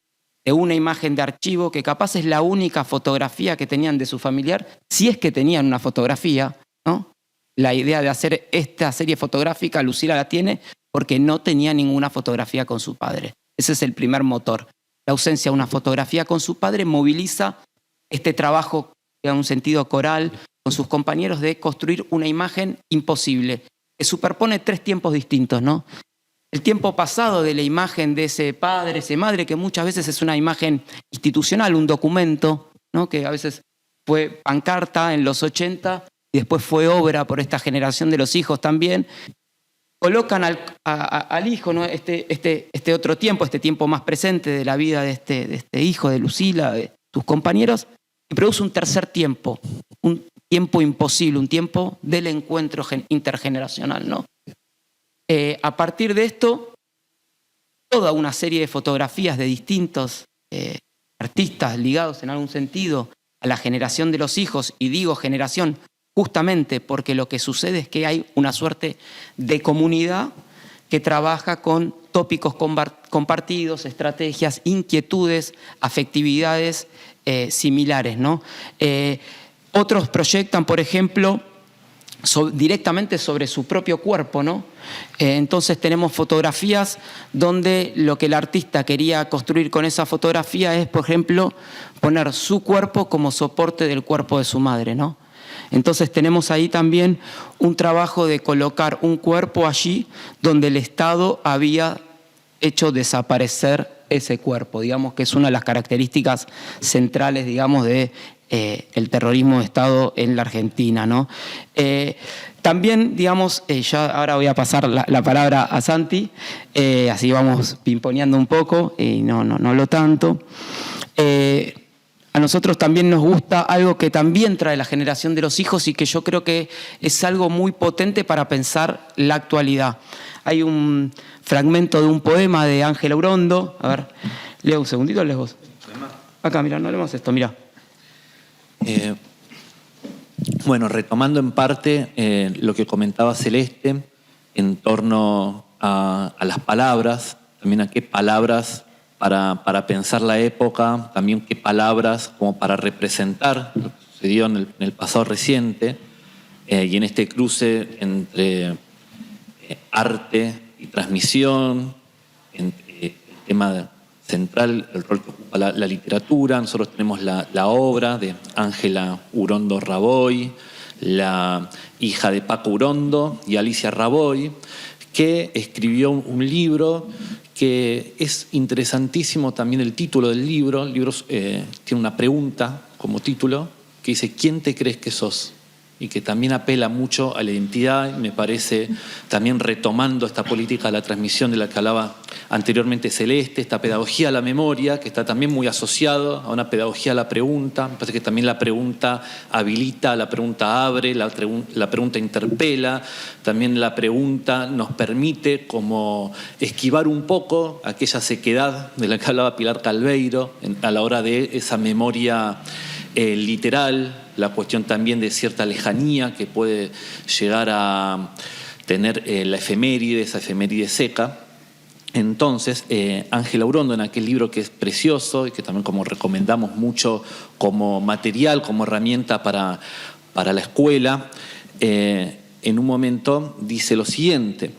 Speaker 6: de una imagen de archivo, que capaz es la única fotografía que tenían de su familiar, si es que tenían una fotografía, ¿no? La idea de hacer esta serie fotográfica, Lucila la tiene porque no tenía ninguna fotografía con su padre. Ese es el primer motor. La ausencia de una fotografía con su padre moviliza este trabajo, en un sentido coral, con sus compañeros, de construir una imagen imposible, que superpone 3 tiempos distintos, ¿no? El tiempo pasado de la imagen de ese padre, esa madre, que muchas veces es una imagen institucional, un documento, ¿no? Que a veces fue pancarta en los 80 y después fue obra por esta generación de los hijos también, colocan al hijo, ¿no? este otro tiempo, este tiempo más presente de la vida de este hijo, de Lucila, de sus compañeros, y produce un tercer tiempo, un tiempo imposible, un tiempo del encuentro intergeneracional, ¿no? A partir de esto, toda una serie de fotografías de distintos artistas ligados en algún sentido a la generación de los hijos, y digo generación justamente porque lo que sucede es que hay una suerte de comunidad que trabaja con tópicos compartidos, estrategias, inquietudes, afectividades similares, ¿no? Otros proyectan, por ejemplo, directamente sobre su propio cuerpo, ¿no? Entonces tenemos fotografías donde lo que el artista quería construir con esa fotografía es, por ejemplo, poner su cuerpo como soporte del cuerpo de su madre, ¿no? Entonces tenemos ahí también un trabajo de colocar un cuerpo allí donde el Estado había hecho desaparecer ese cuerpo, digamos que es una de las características centrales, digamos, de el terrorismo de Estado en la Argentina, ¿no? También, digamos, ya ahora voy a pasar la palabra a Santi, así vamos pimponeando un poco y no lo tanto. A nosotros también nos gusta algo que también trae la generación de los hijos y que yo creo que es algo muy potente para pensar la actualidad. Hay un fragmento de un poema de Ángela Urondo. A ver, leo un segundito, lees vos. Acá, mira, no leemos esto, mira.
Speaker 7: Bueno, retomando en parte lo que comentaba Celeste en torno a las palabras, también a qué palabras para pensar la época, también qué palabras como para representar lo que sucedió en el pasado reciente y en este cruce entre arte y transmisión, entre el tema central, el rol que ocupa la literatura. Nosotros tenemos la obra de Ángela Urondo Raboy, la hija de Paco Urondo y Alicia Raboy, que escribió un libro que es interesantísimo también el título del libro. El libro tiene una pregunta como título que dice ¿quién te crees que sos? Y que también apela mucho a la identidad, y me parece también retomando esta política de la transmisión de la que hablaba anteriormente Celeste, esta pedagogía a la memoria, que está también muy asociado a una pedagogía a la pregunta. Me parece que también la pregunta habilita, la pregunta abre, la pregunta interpela, también la pregunta nos permite como esquivar un poco aquella sequedad de la que hablaba Pilar Calveiro a la hora de esa memoria literal, la cuestión también de cierta lejanía que puede llegar a tener la efeméride, esa efeméride seca. Entonces, Ángela Urondo, en aquel libro que es precioso y que también como recomendamos mucho como material, como herramienta para la escuela, en un momento dice lo siguiente,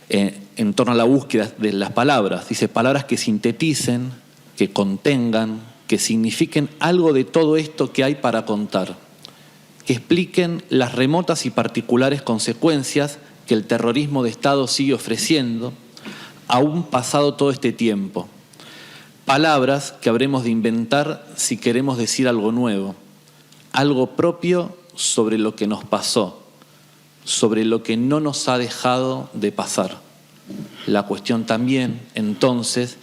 Speaker 7: en torno a la búsqueda de las palabras. Dice, palabras que sinteticen, que contengan, que signifiquen algo de todo esto que hay para contar, que expliquen las remotas y particulares consecuencias que el terrorismo de Estado sigue ofreciendo, aún pasado todo este tiempo. Palabras que habremos de inventar si queremos decir algo nuevo, algo propio sobre lo que nos pasó, sobre lo que no nos ha dejado de pasar. La cuestión también, entonces,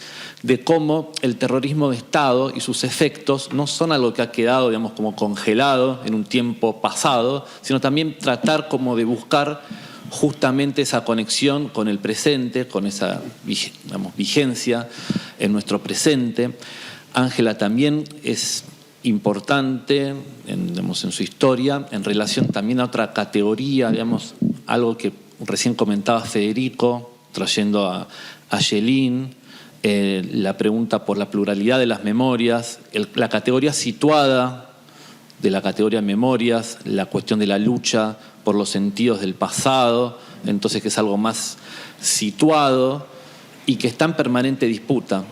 Speaker 7: de cómo el terrorismo de Estado y sus efectos no son algo que ha quedado, digamos, como congelado en un tiempo pasado, sino también tratar como de buscar justamente esa conexión con el presente, con esa, digamos, vigencia en nuestro presente. Ángela también es importante en su historia en relación también a otra categoría, digamos, algo que recién comentaba Federico, trayendo a Yelin, la pregunta por la pluralidad de las memorias, la categoría situada de la categoría memorias, la cuestión de la lucha por los sentidos del pasado, entonces que es algo más situado y que está en permanente disputa.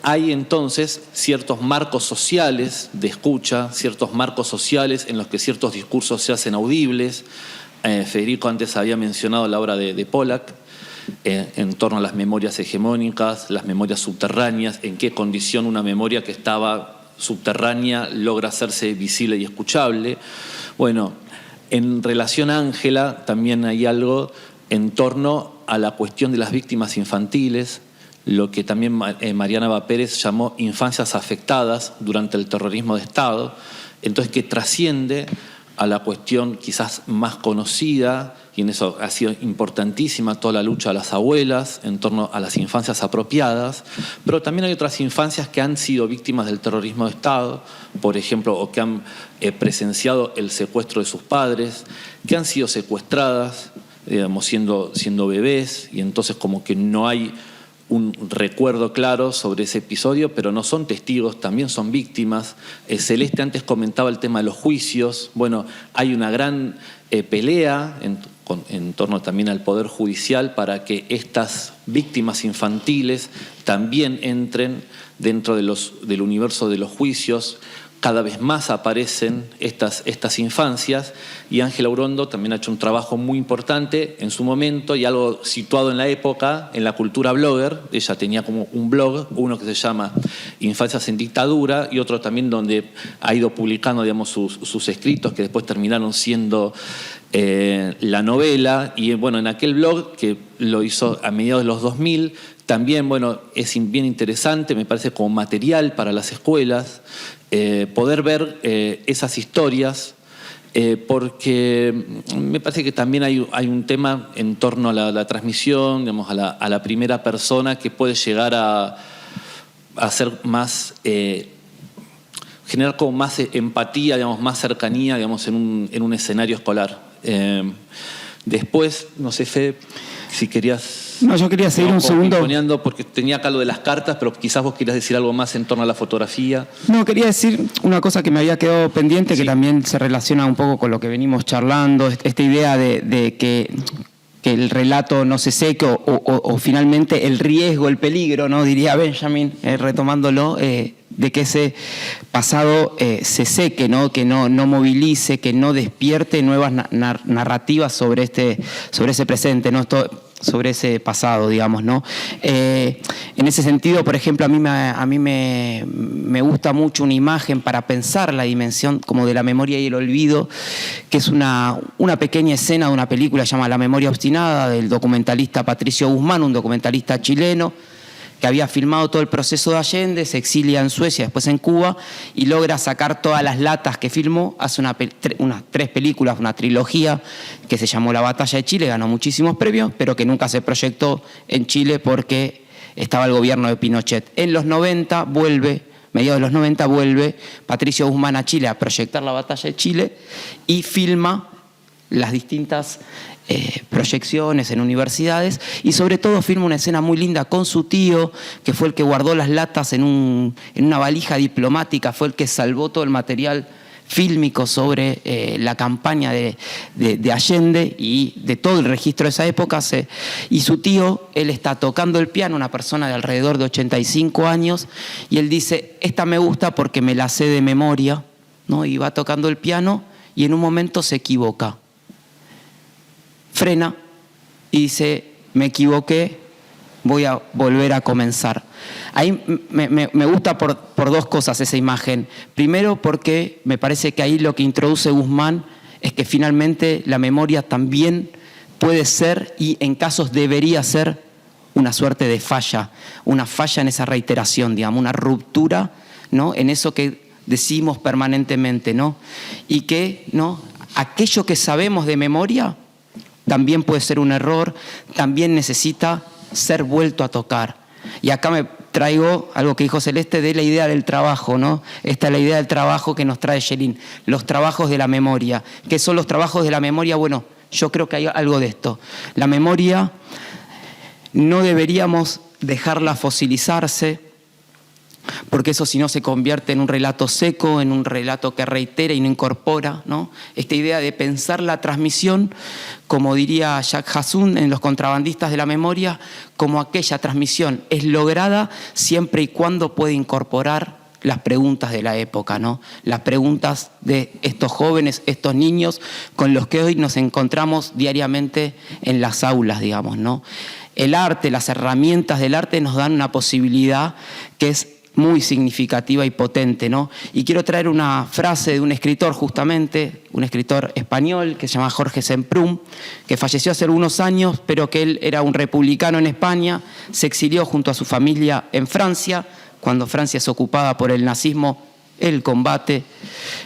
Speaker 7: Hay entonces ciertos marcos sociales de escucha, ciertos marcos sociales en los que ciertos discursos se hacen audibles. Federico antes había mencionado la obra de Pollack, en torno a las memorias hegemónicas, las memorias subterráneas, en qué condición una memoria que estaba subterránea logra hacerse visible y escuchable. Bueno, en relación a Ángela también hay algo en torno a la cuestión de las víctimas infantiles, lo que también Mariana Eva Pérez llamó infancias afectadas durante el terrorismo de Estado, entonces que trasciende a la cuestión quizás más conocida, y en eso ha sido importantísima toda la lucha de las abuelas en torno a las infancias apropiadas, pero también hay otras infancias que han sido víctimas del terrorismo de Estado, por ejemplo, o que han presenciado el secuestro de sus padres, que han sido secuestradas, digamos, siendo bebés, y entonces como que no hay un recuerdo claro sobre ese episodio, pero no son testigos, también son víctimas. Celeste antes comentaba el tema de los juicios. Bueno, hay una gran pelea en torno también al Poder Judicial para que estas víctimas infantiles también entren dentro del universo de los juicios. Cada vez más aparecen estas infancias, y Ángela Urondo también ha hecho un trabajo muy importante en su momento y algo situado en la época, en la cultura blogger. Ella tenía como un blog, uno que se llama Infancias en Dictadura y otro también donde ha ido publicando, digamos, sus escritos que después terminaron siendo la novela. Y bueno, en aquel blog que lo hizo a mediados de los 2000, también, bueno, es bien interesante, me parece, como material para las escuelas, poder ver esas historias, porque me parece que también hay un tema en torno a la transmisión, digamos, a la primera persona, que puede llegar a ser más, generar como más empatía, digamos, más cercanía, digamos, en un escenario escolar. Después, no sé, Fede, si querías...
Speaker 6: No, yo quería seguir un segundo.
Speaker 7: Porque tenía acá lo de las cartas, pero quizás vos querías decir algo más en torno a la fotografía.
Speaker 6: No, quería decir una cosa que me había quedado pendiente, sí, que también se relaciona un poco con lo que venimos charlando, esta idea de que el relato no se seque o finalmente el riesgo, el peligro, ¿no? Diría Benjamin, retomándolo, de que ese pasado se seque, ¿no? Que no movilice, que no despierte nuevas narrativas sobre ese presente, ¿no? Sobre ese pasado, digamos, ¿no? En ese sentido, por ejemplo, a mí me gusta mucho una imagen para pensar la dimensión como de la memoria y el olvido, que es una pequeña escena de una película llamada La memoria obstinada, del documentalista Patricio Guzmán, un documentalista chileno, que había filmado todo el proceso de Allende, se exilia en Suecia, después en Cuba, y logra sacar todas las latas que filmó, hace unas 3 películas, una trilogía que se llamó La batalla de Chile, ganó muchísimos premios, pero que nunca se proyectó en Chile porque estaba el gobierno de Pinochet. En los 90 mediados de los 90 vuelve Patricio Guzmán a Chile a proyectar La batalla de Chile y filma las distintas proyecciones en universidades, y sobre todo filma una escena muy linda con su tío, que fue el que guardó las latas en una valija diplomática, fue el que salvó todo el material fílmico sobre la campaña de Allende y de todo el registro de esa época. Y su tío, él está tocando el piano, una persona de alrededor de 85 años, y él dice, esta me gusta porque me la sé de memoria, ¿no? Y va tocando el piano y en un momento se equivoca. Frena y dice, me equivoqué, voy a volver a comenzar. Ahí me gusta por 2 cosas esa imagen. Primero, porque me parece que ahí lo que introduce Guzmán es que finalmente la memoria también puede ser, y en casos debería ser, una suerte de falla, una falla en esa reiteración, digamos, una ruptura, ¿no? En eso que decimos permanentemente, ¿no? Y que, ¿no?, aquello que sabemos de memoria también puede ser un error, también necesita ser vuelto a tocar. Y acá me traigo algo que dijo Celeste de la idea del trabajo, ¿no? Esta es la idea del trabajo que nos trae Schelin, los trabajos de la memoria. ¿Qué son los trabajos de la memoria? Bueno, yo creo que hay algo de esto. La memoria no deberíamos dejarla fosilizarse, porque eso si no se convierte en un relato seco, en un relato que reitera y no incorpora, ¿no? Esta idea de pensar la transmisión, como diría Jacques Hassoun en Los contrabandistas de la memoria, como aquella transmisión es lograda siempre y cuando puede incorporar las preguntas de la época, ¿no? Las preguntas de estos jóvenes, estos niños con los que hoy nos encontramos diariamente en las aulas, digamos, ¿no? El arte, las herramientas del arte nos dan una posibilidad que es muy significativa y potente, ¿no? Y quiero traer una frase de un escritor, justamente, un escritor español que se llama Jorge Semprún, que falleció hace algunos años, pero que él era un republicano en España, se exilió junto a su familia en Francia. Cuando Francia es ocupada por el nazismo, él combate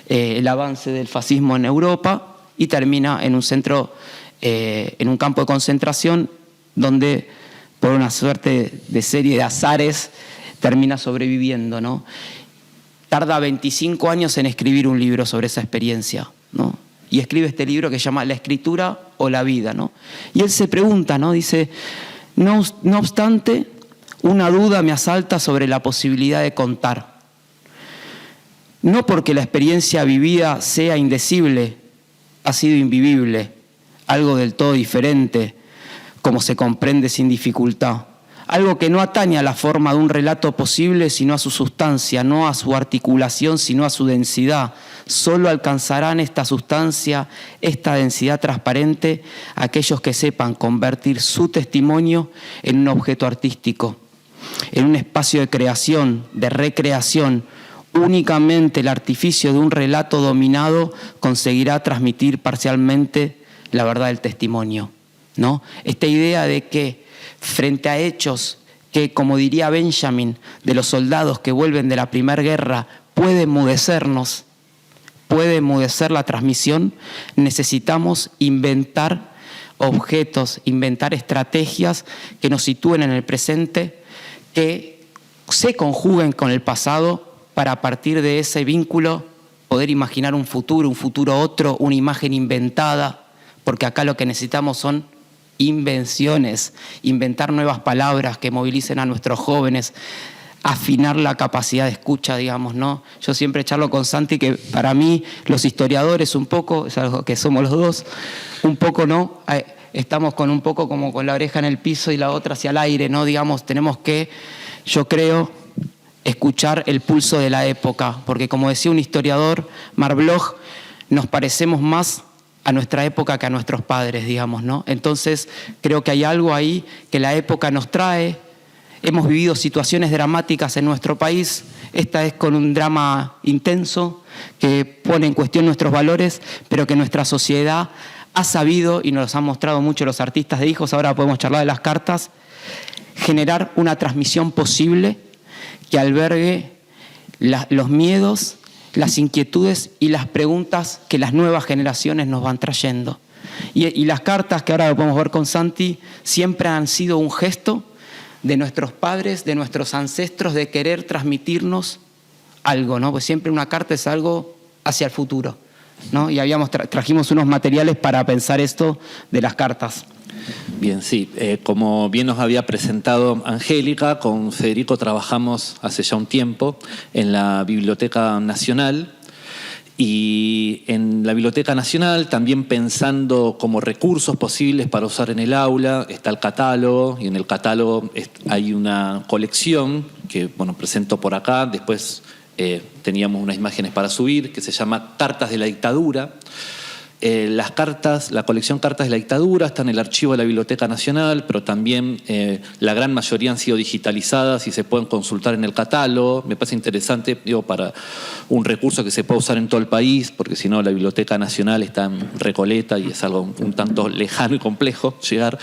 Speaker 6: el avance del fascismo en Europa y termina en un centro, en un campo de concentración, donde por una suerte de serie de azares termina sobreviviendo, ¿no? Tarda 25 años en escribir un libro sobre esa experiencia, ¿no? Y escribe este libro que se llama La escritura o la vida, ¿no? Y él se pregunta, ¿no? Dice, no obstante, una duda me asalta sobre la posibilidad de contar. No porque la experiencia vivida sea indecible, ha sido invivible, algo del todo diferente, como se comprende sin dificultad. Algo que no atañe a la forma de un relato posible, sino a su sustancia, no a su articulación, sino a su densidad. Solo alcanzarán esta sustancia, esta densidad transparente, aquellos que sepan convertir su testimonio en un objeto artístico, en un espacio de creación, de recreación. Únicamente el artificio de un relato dominado conseguirá transmitir parcialmente la verdad del testimonio, ¿no? Esta idea de que frente a hechos que, como diría Benjamin, de los soldados que vuelven de la Primera Guerra, puede enmudecernos, puede enmudecer la transmisión, necesitamos inventar objetos, inventar estrategias que nos sitúen en el presente, que se conjuguen con el pasado, para a partir de ese vínculo poder imaginar un futuro otro, una imagen inventada, porque acá lo que necesitamos son invenciones, inventar nuevas palabras que movilicen a nuestros jóvenes, afinar la capacidad de escucha, digamos, ¿no? Yo siempre charlo con Santi que para mí los historiadores un poco, es algo que somos los dos, un poco, ¿no? Estamos con un poco como con la oreja en el piso y la otra hacia el aire, ¿no? Digamos, tenemos que, yo creo, escuchar el pulso de la época, porque como decía un historiador, Marc Bloch, nos parecemos más a nuestra época que a nuestros padres, digamos, ¿no? Entonces creo que hay algo ahí que la época nos trae. Hemos vivido situaciones dramáticas en nuestro país, esta es con un drama intenso que pone en cuestión nuestros valores, pero que nuestra sociedad ha sabido, y nos han mostrado mucho los artistas de hijos, ahora podemos charlar de las cartas, generar una transmisión posible que albergue los miedos, las inquietudes y las preguntas que las nuevas generaciones nos van trayendo. Y las cartas, que ahora lo podemos ver con Santi, siempre han sido un gesto de nuestros padres, de nuestros ancestros, de querer transmitirnos algo, ¿no? Pues siempre una carta es algo hacia el futuro, ¿no? Y trajimos unos materiales para pensar esto de las cartas.
Speaker 7: Bien, sí. Como bien nos había presentado Angélica, con Federico trabajamos hace ya un tiempo en la Biblioteca Nacional. Y en la Biblioteca Nacional, también pensando como recursos posibles para usar en el aula, está el catálogo, y en el catálogo hay una colección que, bueno, presento por acá. Después teníamos unas imágenes para subir, que se llama Cartas de la Dictadura. Las cartas, la colección Cartas de la Dictadura está en el archivo de la Biblioteca Nacional, pero también la gran mayoría han sido digitalizadas y se pueden consultar en el catálogo. Me parece interesante, digo, para un recurso que se pueda usar en todo el país, porque si no la Biblioteca Nacional está en Recoleta y es algo un tanto lejano y complejo llegar.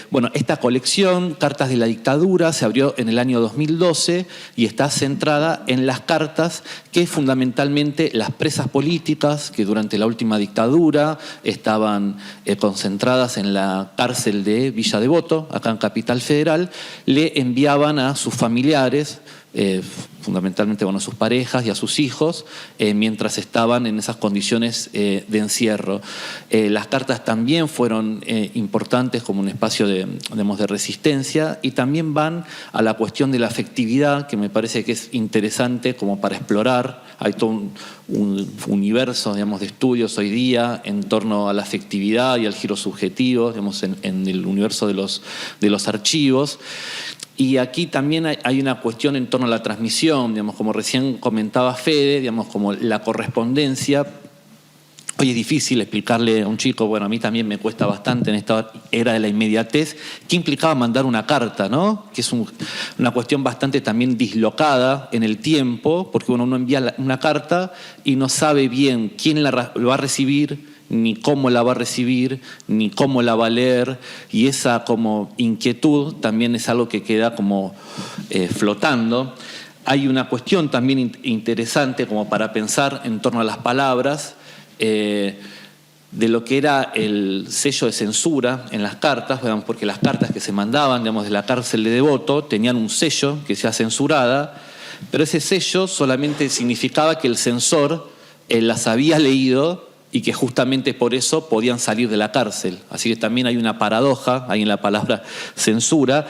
Speaker 7: Bueno, esta colección, Cartas de la Dictadura, se abrió en el año 2012 y está centrada en las cartas que fundamentalmente las presas políticas que durante la última dictadura estaban concentradas en la cárcel de Villa Devoto, acá en Capital Federal, le enviaban a sus familiares, fundamentalmente, bueno, a sus parejas y a sus hijos, mientras estaban en esas condiciones de encierro. Las cartas también fueron importantes como un espacio de resistencia, y también van a la cuestión de la afectividad, que me parece que es interesante como para explorar. Hay todo un universo, digamos, de estudios hoy día en torno a la afectividad y al giro subjetivo, digamos, en el universo de los archivos. Y aquí también hay una cuestión en torno a la transmisión, digamos, como recién comentaba Fede, digamos, como la correspondencia Hoy es difícil explicarle a un chico, bueno, a mí también me cuesta bastante en esta era de la inmediatez, qué implicaba mandar una carta, ¿no? Que es una cuestión bastante también dislocada en el tiempo, porque uno envía una carta y no sabe bien quién lo va a recibir, ni cómo la va a recibir, ni cómo la va a leer, y esa como inquietud también es algo que queda como flotando. Hay una cuestión también interesante como para pensar en torno a las palabras, de lo que era el sello de censura en las cartas, digamos, porque las cartas que se mandaban, digamos, de la cárcel de Devoto tenían un sello que sea censurada, pero ese sello solamente significaba que el censor las había leído y que justamente por eso podían salir de la cárcel. Así que también hay una paradoja ahí en la palabra censura.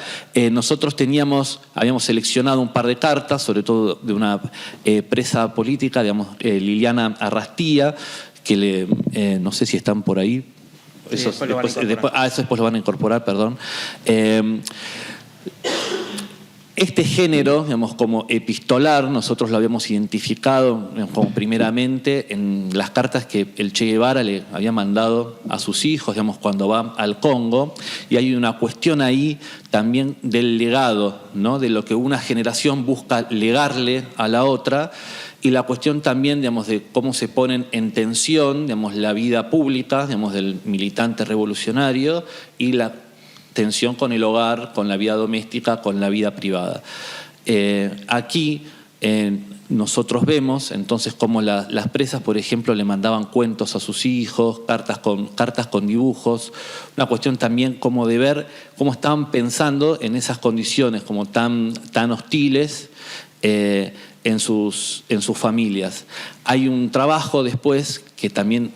Speaker 7: Nosotros habíamos seleccionado un par de cartas, sobre todo de una presa política, digamos, Liliana Arrastía, que no sé si están por ahí.
Speaker 6: Sí,
Speaker 7: eso
Speaker 6: después
Speaker 7: después lo van a incorporar, perdón. Este género, digamos, como epistolar, nosotros lo habíamos identificado, digamos, como primeramente en las cartas que el Che Guevara le había mandado a sus hijos, digamos, cuando va al Congo, y hay una cuestión ahí también del legado, ¿no? De lo que una generación busca legarle a la otra, y la cuestión también, digamos, de cómo se ponen en tensión, digamos, la vida pública, digamos, del militante revolucionario y la tensión con el hogar, con la vida doméstica, con la vida privada. Aquí nosotros vemos entonces cómo las presas, por ejemplo, le mandaban cuentos a sus hijos, cartas con dibujos, una cuestión también como de ver cómo estaban pensando en esas condiciones como tan hostiles en sus familias. Hay un trabajo después que también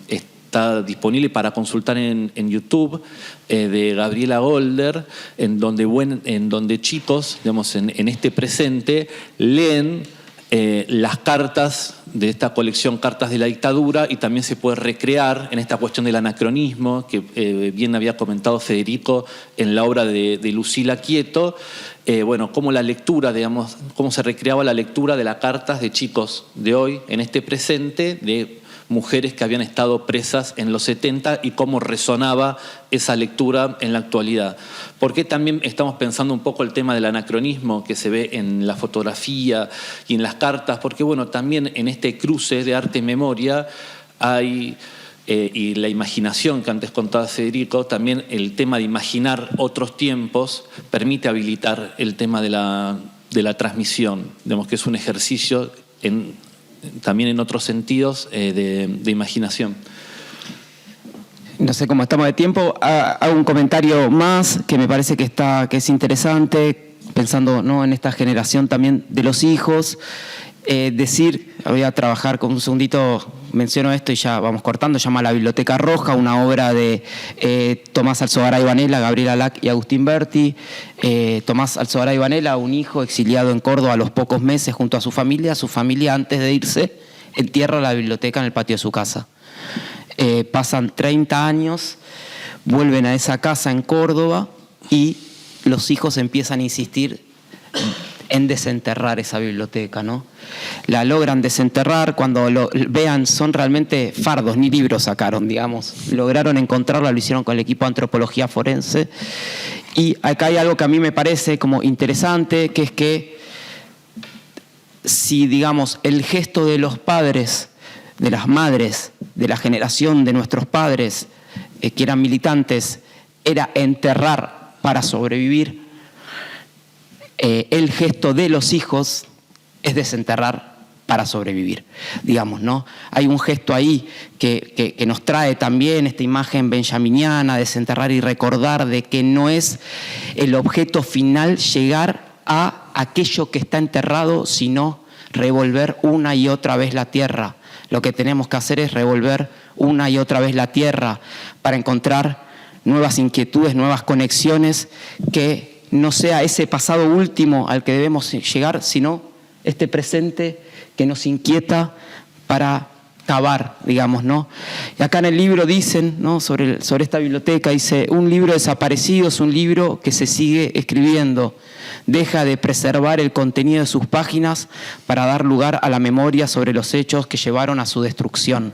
Speaker 7: está disponible para consultar en YouTube, de Gabriela Golder, en donde chicos, digamos, en este presente, leen las cartas de esta colección Cartas de la Dictadura, y también se puede recrear en esta cuestión del anacronismo que bien había comentado Federico en la obra de Lucila Quieto. Bueno, cómo la lectura, digamos, cómo se recreaba la lectura de las cartas de chicos de hoy en este presente, de mujeres que habían estado presas en los 70, y cómo resonaba esa lectura en la actualidad. Porque también estamos pensando un poco el tema del anacronismo que se ve en la fotografía y en las cartas, porque bueno, también en este cruce de arte y memoria hay, y la imaginación que antes contaba Federico, también el tema de imaginar otros tiempos permite habilitar el tema de la transmisión. Digamos que es un ejercicio también en otros sentidos de imaginación.
Speaker 6: No sé cómo estamos de tiempo. Hago un comentario más que me parece que es interesante, pensando, ¿no?, en esta generación también de los hijos. Voy a trabajar con un segundito, menciono esto y ya vamos cortando, se llama La Biblioteca Roja, una obra de Tomás Alzogaray Vanela, Gabriela Lac y Agustín Berti. Tomás Alzogaray Vanela, un hijo exiliado en Córdoba a los pocos meses junto a su familia antes de irse entierra la biblioteca en el patio de su casa. Pasan 30 años, vuelven a esa casa en Córdoba y los hijos empiezan a insistir en desenterrar esa biblioteca, ¿no? La logran desenterrar, cuando lo vean son realmente fardos, ni libros sacaron, digamos. Lograron encontrarla, lo hicieron con el equipo de antropología forense. Y acá hay algo que a mí me parece como interesante, que es que si, digamos, el gesto de los padres, de las madres, de la generación de nuestros padres, que eran militantes, era enterrar para sobrevivir, el gesto de los hijos es desenterrar para sobrevivir, digamos, ¿no? Hay un gesto ahí que nos trae también esta imagen benjaminiana, desenterrar y recordar de que no es el objeto final llegar a aquello que está enterrado, sino revolver una y otra vez la tierra. Lo que tenemos que hacer es revolver una y otra vez la tierra para encontrar nuevas inquietudes, nuevas conexiones, que no sea ese pasado último al que debemos llegar, sino este presente que nos inquieta para cavar, digamos, ¿no? Y acá en el libro dicen, ¿no?, sobre esta biblioteca, dice: un libro desaparecido es un libro que se sigue escribiendo. Deja de preservar el contenido de sus páginas para dar lugar a la memoria sobre los hechos que llevaron a su destrucción.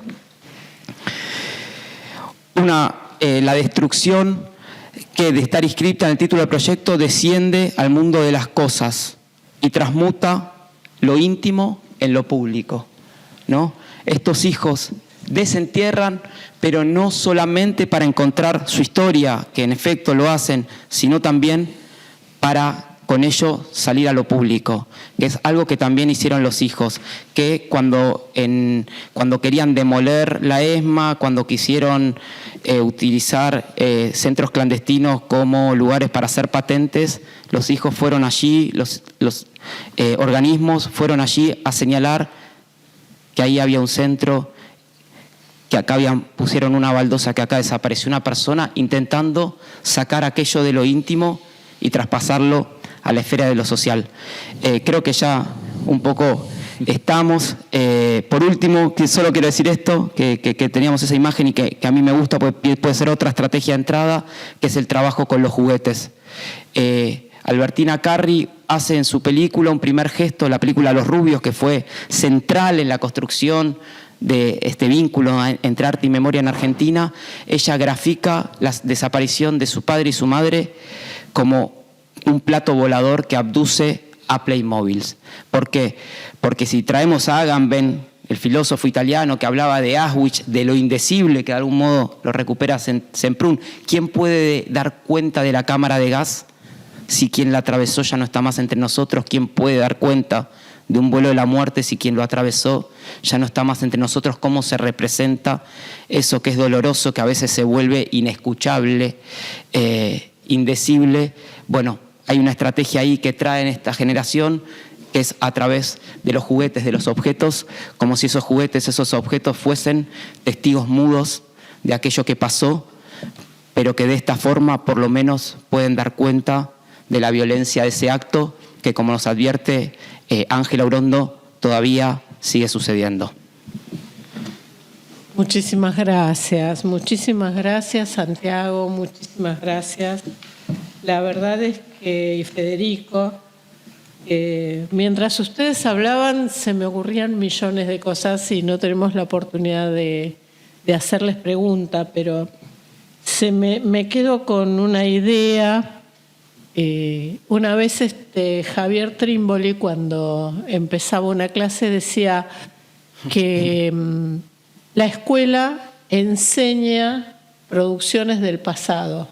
Speaker 6: la destrucción que de estar inscripta en el título del proyecto desciende al mundo de las cosas y transmuta lo íntimo en lo público, ¿no? Estos hijos desentierran, pero no solamente para encontrar su historia, que en efecto lo hacen, sino también para con ello salir a lo público, que es algo que también hicieron los hijos, que cuando querían demoler la ESMA, cuando quisieron utilizar centros clandestinos como lugares para hacer patentes, los hijos fueron allí, los organismos fueron allí a señalar que ahí había un centro, que acá pusieron una baldosa, que acá desapareció una persona, intentando sacar aquello de lo íntimo y traspasarlo a la esfera de lo social. Creo que ya un poco estamos. Por último, solo quiero decir esto, que teníamos esa imagen y que a mí me gusta, porque puede ser otra estrategia de entrada, que es el trabajo con los juguetes. Albertina Carri hace en su película un primer gesto, la película Los Rubios, que fue central en la construcción de este vínculo entre arte y memoria en Argentina. Ella grafica la desaparición de su padre y su madre como un plato volador que abduce a Playmobiles. ¿Por qué? Porque si traemos a Agamben, el filósofo italiano que hablaba de Auschwitz, de lo indecible, que de algún modo lo recupera Semprún, ¿quién puede dar cuenta de la cámara de gas si quien la atravesó ya no está más entre nosotros? ¿Quién puede dar cuenta de un vuelo de la muerte si quien lo atravesó ya no está más entre nosotros? ¿Cómo se representa eso que es doloroso, que a veces se vuelve inescuchable, indecible? Bueno, hay una estrategia ahí que trae en esta generación, que es a través de los juguetes, de los objetos, como si esos juguetes, esos objetos fuesen testigos mudos de aquello que pasó, pero que de esta forma por lo menos pueden dar cuenta de la violencia de ese acto que, como nos advierte Ángela Orondo, todavía sigue sucediendo.
Speaker 4: Muchísimas gracias Santiago, muchísimas gracias. La verdad es que, y Federico, mientras ustedes hablaban se me ocurrían millones de cosas y no tenemos la oportunidad de hacerles preguntas, pero me quedo con una idea. Una vez Javier Trimboli, cuando empezaba una clase, decía que la escuela enseña producciones del pasado,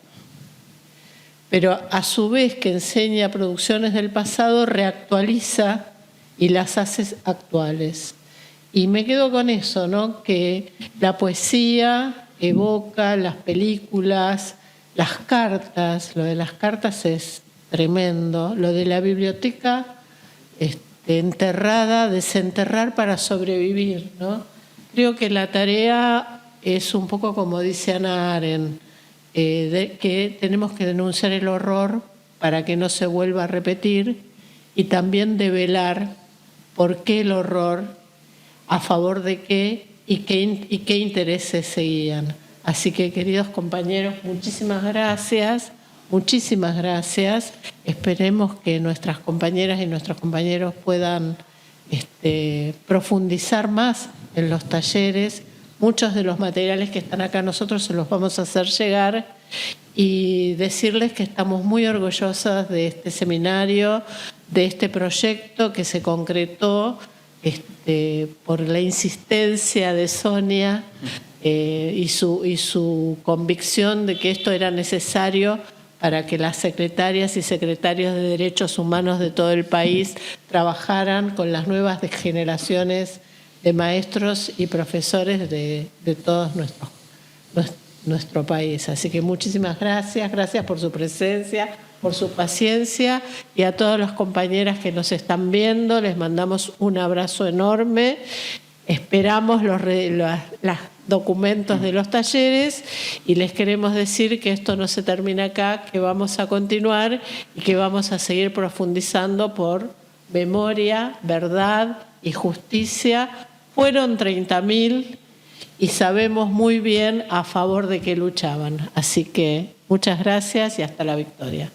Speaker 4: pero a su vez que enseña producciones del pasado, reactualiza y las hace actuales. Y me quedo con eso, ¿no? Que la poesía evoca las películas, las cartas. Lo de las cartas es tremendo. Lo de la biblioteca enterrada, desenterrar para sobrevivir, ¿no? Creo que la tarea es un poco como dice Hannah Arendt, que tenemos que denunciar el horror para que no se vuelva a repetir y también develar por qué el horror, a favor de qué y qué intereses seguían. Así que, queridos compañeros, muchísimas gracias. Esperemos que nuestras compañeras y nuestros compañeros puedan profundizar más en los talleres. Muchos de los materiales que están acá nosotros se los vamos a hacer llegar y decirles que estamos muy orgullosas de este seminario, de este proyecto que se concretó por la insistencia de Sonia y su convicción de que esto era necesario para que las secretarias y secretarios de Derechos Humanos de todo el país trabajaran con las nuevas generaciones de maestros y profesores de todo nuestro país. Así que muchísimas gracias por su presencia, por su paciencia, y a todas las compañeras que nos están viendo les mandamos un abrazo enorme. Esperamos los documentos de los talleres y les queremos decir que esto no se termina acá, que vamos a continuar y que vamos a seguir profundizando por memoria, verdad y justicia. Fueron 30.000 y sabemos muy bien a favor de qué luchaban. Así que muchas gracias y hasta la victoria.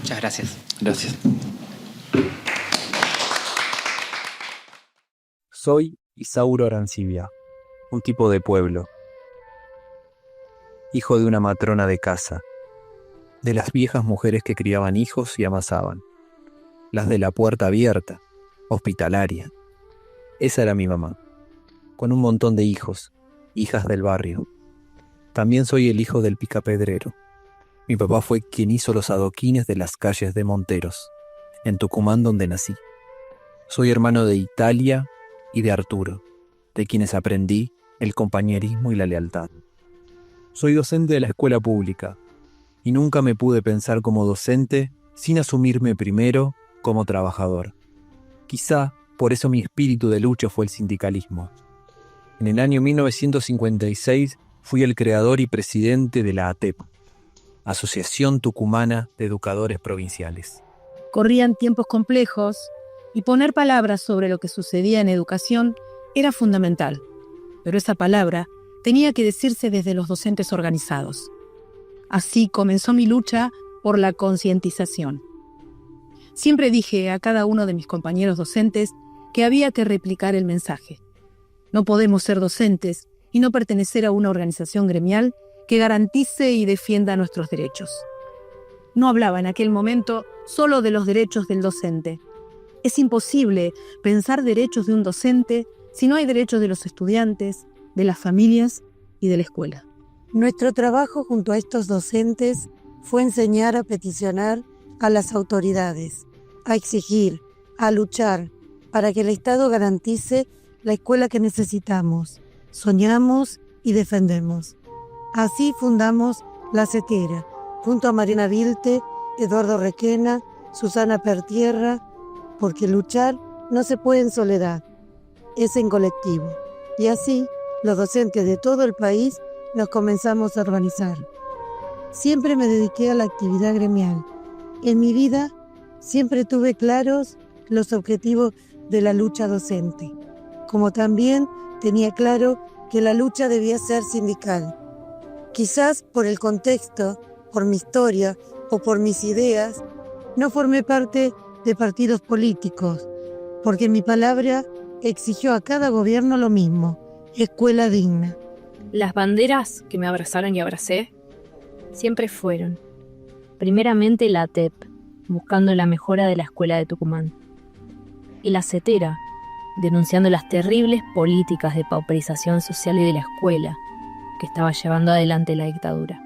Speaker 6: Muchas gracias.
Speaker 7: Gracias.
Speaker 8: Soy Isauro Arancibia, un tipo de pueblo. hijo de una matrona de casa, de las viejas mujeres que criaban hijos y amasaban, las de la puerta abierta, hospitalaria. Esa era mi mamá, con un montón de hijos, hijas del barrio. También soy el hijo del picapedrero. Mi papá fue quien hizo los adoquines de las calles de Monteros, en Tucumán donde nací. Soy hermano de Italia y de Arturo, de quienes aprendí el compañerismo y la lealtad. Soy docente de la escuela pública y nunca me pude pensar como docente sin asumirme primero como trabajador. Quizá por eso mi espíritu de lucha fue el sindicalismo. En el año 1956 fui el creador y presidente de la ATEP, Asociación Tucumana de Educadores Provinciales.
Speaker 9: Corrían tiempos complejos y poner palabras sobre lo que sucedía en educación era fundamental, pero esa palabra tenía que decirse desde los docentes organizados. Así comenzó mi lucha por la concientización. Siempre dije a cada uno de mis compañeros docentes que había que replicar el mensaje. No podemos ser docentes y no pertenecer a una organización gremial que garantice y defienda nuestros derechos. No hablaba en aquel momento solo de los derechos del docente. Es imposible pensar derechos de un docente si no hay derechos de los estudiantes, de las familias y de la escuela.
Speaker 10: Nuestro trabajo junto a estos docentes fue enseñar a peticionar a las autoridades, a exigir, a luchar para que el Estado garantice la escuela que necesitamos, soñamos y defendemos. Así fundamos La Cetera, junto a Marina Vilte, Eduardo Requena, Susana Pertierra, porque luchar no se puede en soledad, es en colectivo. Y así, los docentes de todo el país nos comenzamos a organizar. Siempre me dediqué a la actividad gremial. En mi vida siempre tuve claros los objetivos de la lucha docente, como también tenía claro que la lucha debía ser sindical. Quizás por el contexto, por mi historia o por mis ideas, no formé parte de partidos políticos, porque mi palabra exigió a cada gobierno lo mismo: escuela digna.
Speaker 11: Las banderas que me abrazaron y abracé siempre fueron, primeramente la ATEP, buscando la mejora de la escuela de Tucumán, y la Cetera, denunciando las terribles políticas de pauperización social y de la escuela que estaba llevando adelante la dictadura.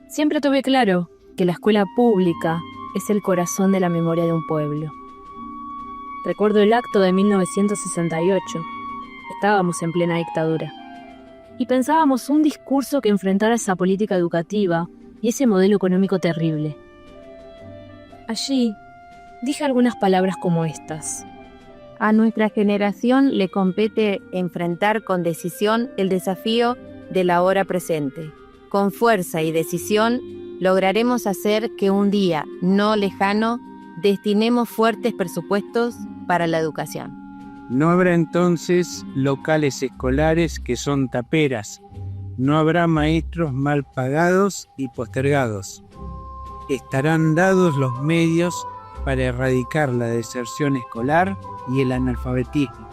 Speaker 11: Siempre tuve claro que la escuela pública es el corazón de la memoria de un pueblo. Recuerdo el acto de 1968. Estábamos en plena dictadura. Y pensábamos un discurso que enfrentara esa política educativa y ese modelo económico terrible. Allí dije algunas palabras como estas.
Speaker 12: A nuestra generación le compete enfrentar con decisión el desafío de la hora presente. Con fuerza y decisión lograremos hacer que un día no lejano destinemos fuertes presupuestos para la educación.
Speaker 13: No habrá entonces locales escolares que son taperas. No habrá maestros mal pagados y postergados. Estarán dados los medios para erradicar la deserción escolar y el analfabetismo.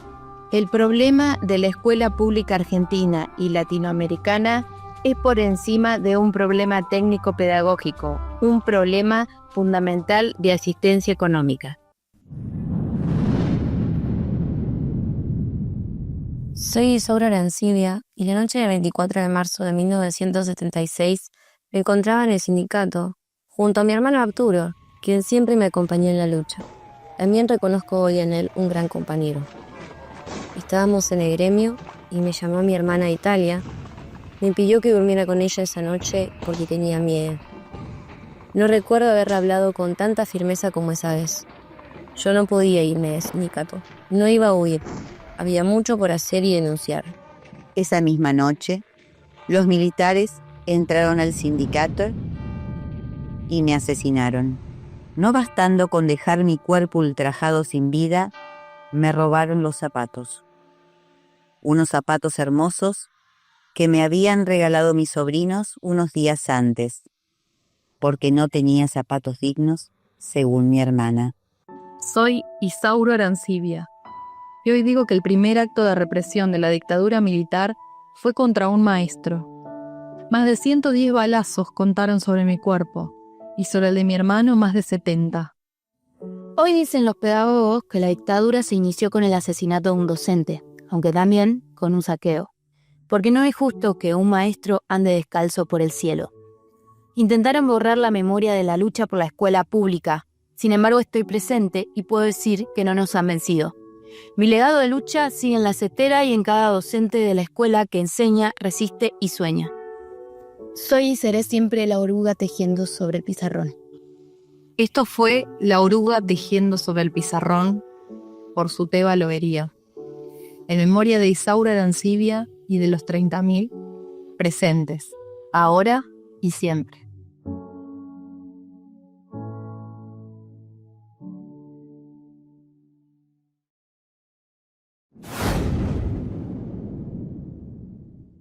Speaker 12: El problema de la escuela pública argentina y latinoamericana es por encima de un problema técnico-pedagógico, un problema fundamental de asistencia económica.
Speaker 11: Soy Isaura Arancibia y la noche del 24 de marzo de 1976 me encontraba en el sindicato junto a mi hermano Arturo, quien siempre me acompañó en la lucha. También reconozco hoy en él un gran compañero. Estábamos en el gremio y me llamó mi hermana Italia. Me pidió que durmiera con ella esa noche porque tenía miedo. No recuerdo haber hablado con tanta firmeza como esa vez. Yo no podía irme del sindicato. No iba a huir. Había mucho por hacer y denunciar.
Speaker 14: Esa misma noche, los militares entraron al sindicato y me asesinaron. No bastando con dejar mi cuerpo ultrajado sin vida, me robaron los zapatos. Unos zapatos hermosos que me habían regalado mis sobrinos unos días antes, porque no tenía zapatos dignos, según mi hermana.
Speaker 9: Soy Isauro Arancibia. Y hoy digo que el primer acto de represión de la dictadura militar fue contra un maestro. Más de 110 balazos contaron sobre mi cuerpo, y sobre el de mi hermano más de 70.
Speaker 11: Hoy dicen los pedagogos que la dictadura se inició con el asesinato de un docente, aunque también con un saqueo. Porque no es justo que un maestro ande descalzo por el cielo. Intentaron borrar la memoria de la lucha por la escuela pública. Sin embargo, estoy presente y puedo decir que no nos han vencido. Mi legado de lucha sigue en la setera y en cada docente de la escuela que enseña, resiste y sueña. Soy y seré siempre la oruga tejiendo sobre el pizarrón.
Speaker 9: Esto fue La oruga tejiendo sobre el pizarrón por Suteba Lobería. En memoria de Isaura Arancibia y de los 30.000 presentes, ahora y siempre.